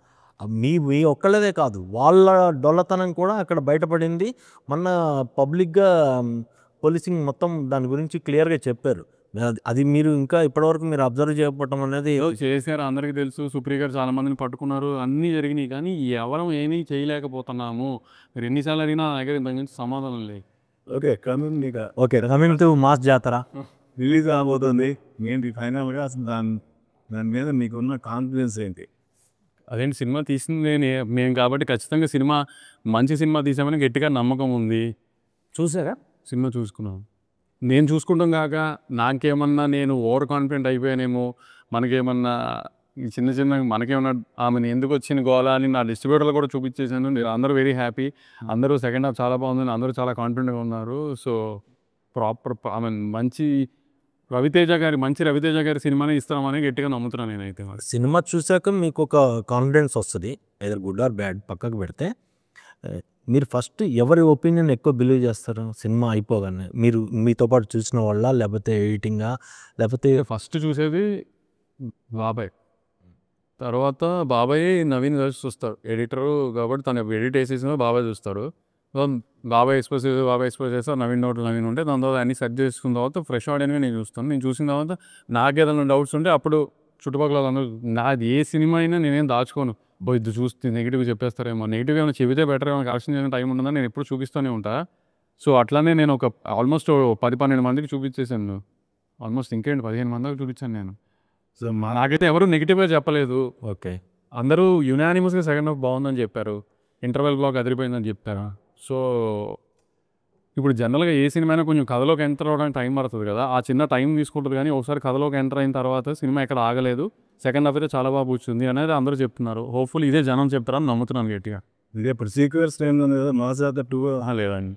మీ ఒక్కళ్ళదే కాదు, వాళ్ళ డొల్లతనం కూడా అక్కడ బయటపడింది. మొన్న పబ్లిక్గా పోలీసింగ్ మొత్తం దాని గురించి క్లియర్గా చెప్పారు. అది మీరు ఇంకా ఇప్పటివరకు మీరు అబ్జర్వ్ చేయకపోవటం అనేది చేశారు, అందరికీ తెలుసు. సుప్రియ గారు చాలా మందిని పట్టుకున్నారు, అన్నీ జరిగినాయి, కానీ ఎవరం ఏమీ చేయలేకపోతున్నాము. మీరు ఎన్నిసార్లు అడిగినా నా దగ్గర ఇంత నుంచి సమాధానం లేదు. కమింగ్ టు మాస్ జాతర రిలీజ్ అవబోతుంది ఏంటి ఫైనల్గా, అసలు దాని మీద మీకున్న కాన్ఫిడెన్స్ ఏంటి? అదేంటి, సినిమా తీసింది మేము కాబట్టి ఖచ్చితంగా మంచి సినిమా తీసామని గట్టిగా నమ్మకం ఉంది. చూసారా సినిమా చూసుకున్నాం, నేను చూసుకుంటాం కాక నాకేమన్నా నేను ఓవర్ కాన్ఫిడెంట్ అయిపోయానేమో, మనకేమన్నా ఈ చిన్న చిన్న మనకేమన్నా ఆమెను ఎందుకు వచ్చిన గోల అని నా డిస్ట్రిబ్యూటర్లు కూడా చూపించేసాను. నేను అందరూ వెరీ హ్యాపీ. అందరూ సెకండ్ హాఫ్ చాలా బాగుందని అందరూ చాలా కాన్ఫిడెంట్గా ఉన్నారు. సో ప్రాపర్ ఐ మీన్ మంచి రవితేజ గారి సినిమానే ఇస్తామని గట్టిగా నమ్ముతున్నాను నేనైతే. మరి సినిమా చూశాక మీకు ఒక కాన్ఫిడెన్స్ వస్తుంది, ఏదర్ గుడ్ ఆర్ బ్యాడ్ పక్కకు పెడితే. మీరు ఫస్ట్ ఎవరి ఒపీనియన్ ఎక్కువ బిలీవ్ చేస్తారు సినిమా అయిపోగానే? మీరు మీతో పాటు చూసిన వాళ్ళ, లేకపోతే ఎడిటింగా, లేకపోతే ఫస్ట్ చూసేది బాబాయ్. తర్వాత బాబాయ్ నవీన్ కలిసి చూస్తాడు, ఎడిటరు కాబట్టి తను ఎడిట్ వేసేసిన బాబాయ్ చూస్తాడు. బాబాయ్ ఎక్స్పోజ్ చేస్తే నవీన్ డౌట్ నవీన్ ఉంటే దాని తర్వాత అన్ని సెట్ చేసుకున్న తర్వాత ఫ్రెష్ ఆడియన్గా నేను చూస్తాను. నేను చూసిన తర్వాత నాకు ఏదైనా డౌట్స్ ఉంటే అప్పుడు చుట్టుపక్కల అందరూ, నాది ఏ సినిమా అయినా నేనేం దాచుకోను. ఇది చూస్తే నెగిటివ్ చెప్పేస్తారేమో, నెగిటివ్ ఏమైనా చెబితే బెటర్, ఏమైనా కరెక్షన్ చేయడం టైం ఉంటుందని నేను ఎప్పుడు చూపిస్తూనే ఉంటా. సో అట్లానే నేను ఒక ఆల్మోస్ట్ 10-12 మందికి చూపించేసాను. ఆల్మోస్ట్ ఇంకేంటి 15 మందికి చూపించాను నేను. సో నాకైతే ఎవరు నెగిటివ్గా చెప్పలేదు. ఓకే, అందరూ యునానిమస్గా సెకండ్ హాఫ్ బాగుందని చెప్పారు, ఇంటర్వెల్ బ్లాక్ అదిరిపోయిందని చెప్పారు. సో ఇప్పుడు జనరల్గా ఏ సినిమా అయినా కొంచెం కథలోకి ఎంటర్ అవ్వడానికి టైం పడుతుంది కదా, ఆ చిన్న టైం తీసుకుంటుంది. కానీ ఒకసారి కథలోకి ఎంటర్ అయిన తర్వాత సినిమా ఎక్కడ ఆగలేదు, సెకండ్ హాఫ్ అయితే చాలా బాగా కూర్చుంది అనేది అందరూ చెప్తున్నారు. హోప్ఫుల్ ఇదే జనం చెప్తారని నమ్ముతున్నాను గట్టిగా. ఇదే ఇప్పుడు సీక్వెన్స్ టైంలో మాసాత 2 లేదండి,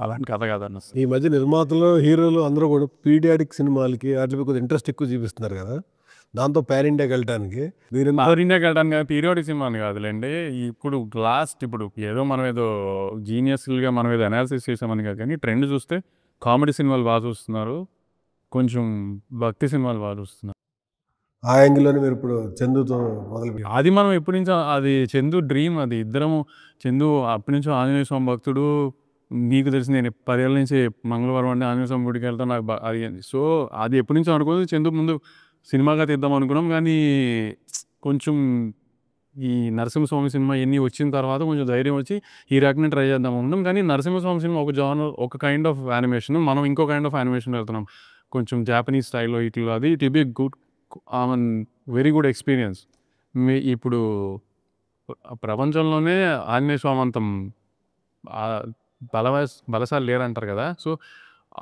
అలాంటి కథ కాదన్న. ఈ మధ్య నిర్మాతలు హీరోలు అందరూ కూడా పీడియాడిక్ సినిమాలకి వాటిపై కొద్దిగా ఇంట్రెస్ట్ ఎక్కువ చూపిస్తున్నారు కదా, దాంతో పాన్ ఇండియాకి వెళ్ళడానికి. మీరు ఇండియాకి వెళ్ళడానికి కానీ పీరియాడిక్ సినిమా అని కాదులేండి. ఇప్పుడు ఏదో మనం ఏదో జీనియస్గా మనం ఏదో అనాలిసిస్ చేసామని కాదు, కానీ ట్రెండ్ చూస్తే కామెడీ సినిమాలు బాగా చూస్తున్నారు, కొంచెం భక్తి సినిమాలు బాగా చూస్తున్నారు. ఆ యాంగిల్లోనే మీరు ఇప్పుడు చందుతో మొదలు అది మనం ఎప్పటి నుంచో, అది చందు డ్రీమ్. అది ఇద్దరము, చందు అప్పటి నుంచో ఆంజనేయ స్వామి భక్తుడు. నీకు తెలిసి నేను 10 ఏళ్ళ నుంచి మంగళవారం అంటే ఆంజనేయ స్వామి గుడికి వెళ్తాను, నాకు అది. సో అది ఎప్పటి నుంచో అనుకోదు. చందు ముందు సినిమాగా తీద్దాం అనుకున్నాం, కానీ కొంచెం ఈ నరసింహస్వామి సినిమా ఎన్ని వచ్చిన తర్వాత కొంచెం ధైర్యం వచ్చి ఈ రకంగా ట్రై చేద్దాం అనుకున్నాం. కానీ నరసింహస్వామి సినిమా ఒక జానర్, ఒక కైండ్ ఆఫ్ యానిమేషన్, మనం ఇంకో కైండ్ ఆఫ్ యానిమేషన్ వెళ్తున్నాం, కొంచెం జాపనీస్ స్టైల్లో ఇట్లా. అది it be good, very good experience. ఇప్పుడు ప్రపంచంలోనే ఆంజనేయ స్వామి అంత బలశాలి లేరంటారు కదా. సో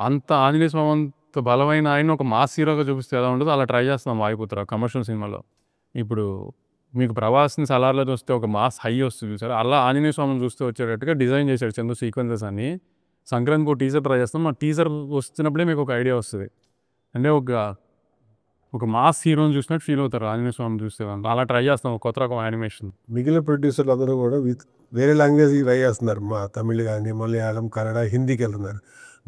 అంత ఆంజనేయ స్వామి అంత బలమైన ఆయన ఒక మాస్ హీరోగా చూపిస్తే ఎలా ఉంటుందో అలా ట్రై చేస్తున్నాం వాయుపుత్ర కమర్షియల్ సినిమాలో. ఇప్పుడు మీకు ప్రభాస్ని సలార్లో చూస్తే ఒక మాస్ హై వస్తుంది చూసారు, అలా ఆంజనేయ స్వామిని చూస్తే వచ్చేటట్టుగా డిజైన్ చేశాడు చందు సీక్వెన్సెస్ అని. సంక్రాంతికి ఒక టీజర్ ట్రై చేస్తాం, ఆ టీజర్ వస్తున్నప్పుడే మీకు ఒక ఐడియా వస్తుంది. అంటే ఒక మాస్ హీరోని చూసినట్టు ఫీల్ అవుతారు ఆంజనేయ స్వామిని చూస్తే. అలా ట్రై చేస్తాం కొత్త రకం యానిమేషన్. మిగిలిన ప్రొడ్యూసర్లు అందరూ కూడా వేరే లాంగ్వేజ్కి ట్రై చేస్తున్నారు, మా తమిళ్ కానీ మలయాళం, కన్నడ, హిందీకి వెళ్తున్నారు.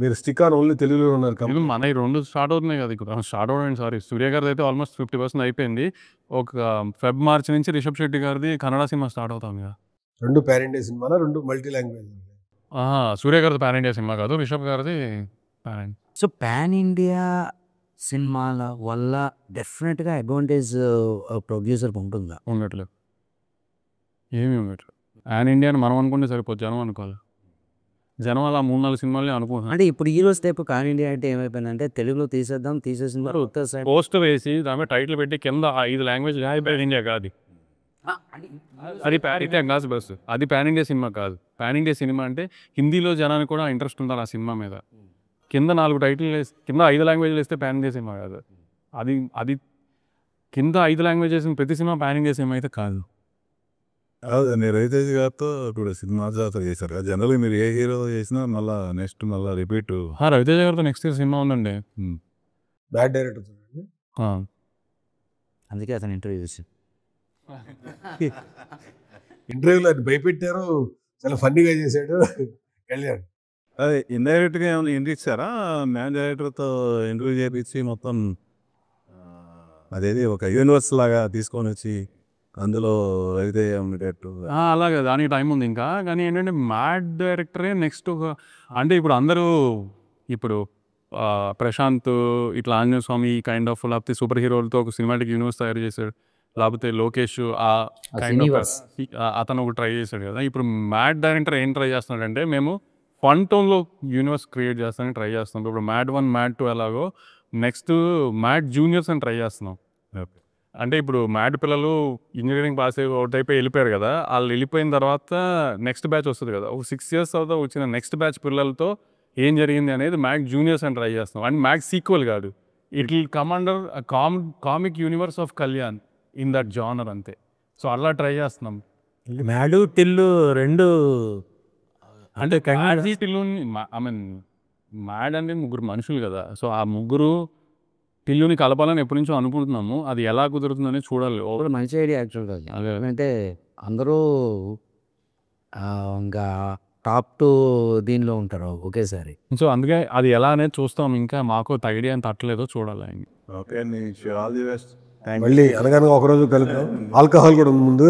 మీరు స్టిక్ ఆన్ ఓన్లీ తెలుగులో ఉన్నారు. ఇది మన ఈ 2 స్టార్ట్ అవుతున్నాయి కదా, ఇక్కడ స్టార్ట్ అవ్వండి. సారీ, సూర్య గారిది అయితే ఆల్మోస్ట్ 50% అయిపోయింది. ఒక మార్చి నుంచి రిషబ్ శెట్టి గారిది కన్నడ సినిమా స్టార్ట్ అవుతుంది కదా. 2 పాన్ ఇండియా సినిమాలా, 2 మల్టీ లాంగ్వేజ్? సూర్య గారిది పాన్ ఇండియా సినిమా కాదు, రిషబ్ గారిది పాన్. సో పాన్ ఇండియా సినిమాల వల్ల డెఫినెట్గా అడ్వాంటేజ్ ప్రొడ్యూసర్కి ఉంటుందా? ఉండట్లేదు, ఏమీ ఉండట్లేదు. పాన్ ఇండియా అని మనం అనుకుంటే సరిపోదు, జనం అనుకోవాలి. జనం అలా 3-4 సినిమాలే అనుకుంటున్నాను. అంటే ఇప్పుడు ఈ రోజు టైప్ పాన్ ఇండియా అంటే ఏమైపోయిందంటే తెలుగులో తీసేసిన తర్వాత ఉత్తర సైడ్ పోస్టర్ వేసి దాని టైటిల్ పెట్టి కింద 5 లాంగ్వేజ్ పాన్ ఇండియా కాదు, అది పాన్ ఇండియా కాదు బస్, అది పాన్ ఇండియా సినిమా కాదు. పాన్ ఇండియా సినిమా అంటే హిందీలో జనానికి కూడా ఇంట్రెస్ట్ ఉండాలి ఆ సినిమా మీద. కింద 4 టైటిల్ వేసి కింద 5 లాంగ్వేజ్లు వేస్తే పాన్ ఇండియా సినిమా కాదు. అది కింద 5 లాంగ్వేజ్ వేసిన ప్రతి సినిమా పాన్ ఇండియా సినిమా అయితే కాదు. నేను రవితేజ్ గారితో ఇప్పుడు సినిమా జాతర చేశారు కదా, జనరల్గా మీరు ఏ హీరో చేసినా మళ్ళీ నెక్స్ట్ మళ్ళీ రిపీట్. రవితేజ గారితో నెక్స్ట్ ఇయర్ సినిమా ఉందండి. బ్యాడ్ డైరెక్టర్ అందుకే అతను ఇంటర్వ్యూ చేసి ఇంటర్వ్యూలో భయపెట్టారు, చాలా ఫన్నీగా చేశాడు కళ్యాణ్. అదే ఇండైరెక్ట్గా ఏమైనా ఎంట్రీ ఇచ్చారా? మ్యాన్ డైరెక్టర్తో ఇంటర్వ్యూ చేయించి మొత్తం అదేది ఒక యూనివర్స్ లాగా తీసుకొని వచ్చి అందులో అయితే ఉండేటట్టు. అలాగే దానికి టైం ఉంది ఇంకా. కానీ ఏంటంటే మ్యాడ్ డైరెక్టరే నెక్స్ట్. అంటే ఇప్పుడు అందరూ ఇప్పుడు ప్రశాంత్ ఇట్లా ఆంజనేయ స్వామి కైండ్ ఆఫ్, లేకపోతే సూపర్ హీరోలతో ఒక సినిమాటిక్ యూనివర్స్ తయారు చేశాడు, లేకపోతే లోకేష్ ఆ కైండ్ ఆఫ్ అతను ఒక ట్రై చేశాడు కదా. ఇప్పుడు మ్యాడ్ డైరెక్టర్ ఏం ట్రై చేస్తున్నాడంటే మేము ఫన్ టోన్లో యూనివర్స్ క్రియేట్ చేస్తానని ట్రై చేస్తున్నాం. ఇప్పుడు మ్యాడ్ 1 మ్యాడ్ 2 ఎలాగో నెక్స్ట్ మ్యాడ్ జూనియర్స్ అని ట్రై చేస్తున్నాం. అంటే ఇప్పుడు మ్యాడ్ పిల్లలు ఇంజనీరింగ్ పాస్ అవుట్ అయిపోయి వెళ్ళిపోయారు కదా, వాళ్ళు వెళ్ళిపోయిన తర్వాత నెక్స్ట్ బ్యాచ్ వస్తుంది కదా, ఒక 6 years తర్వాత వచ్చిన నెక్స్ట్ బ్యాచ్ పిల్లలతో ఏం జరిగింది అనేది మ్యాడ్ జూనియర్స్ అని ట్రై చేస్తున్నాం. అండ్ మ్యాడ్ సీక్వెల్ కాదు, it will come under comic universe of Kalyan in that genre అంతే. సో అలా ట్రై చేస్తున్నాం. మ్యాడు టిల్లు రెండు అంటే ఐ మీన్ మ్యాడ్ అంటే ముగ్గురు మనుషులు కదా. సో ఆ ముగ్గురు టిల్లుని కలపాలని ఎప్పటి నుంచో అనుకుంటున్నాము. అది ఎలా కుదురుతుందని చూడాలి. కూడా మంచి ఐడియా యాక్చువల్గా. ఎందుకంటే అందరూ ఇంకా టాప్ టు దీనిలో ఉంటారు ఒకేసారి. సో అందుకే అది ఎలా అనేది చూస్తాం. ఇంకా మాకు ఐడియా అంత తట్టలేదో చూడాలి. ఓకే అండి, ఆల్ ది బెస్ట్. మళ్ళీ అనగానే ఒకరోజు కలుద్దాం. ఆల్కహాల్ కూడా ఉంది ముందు.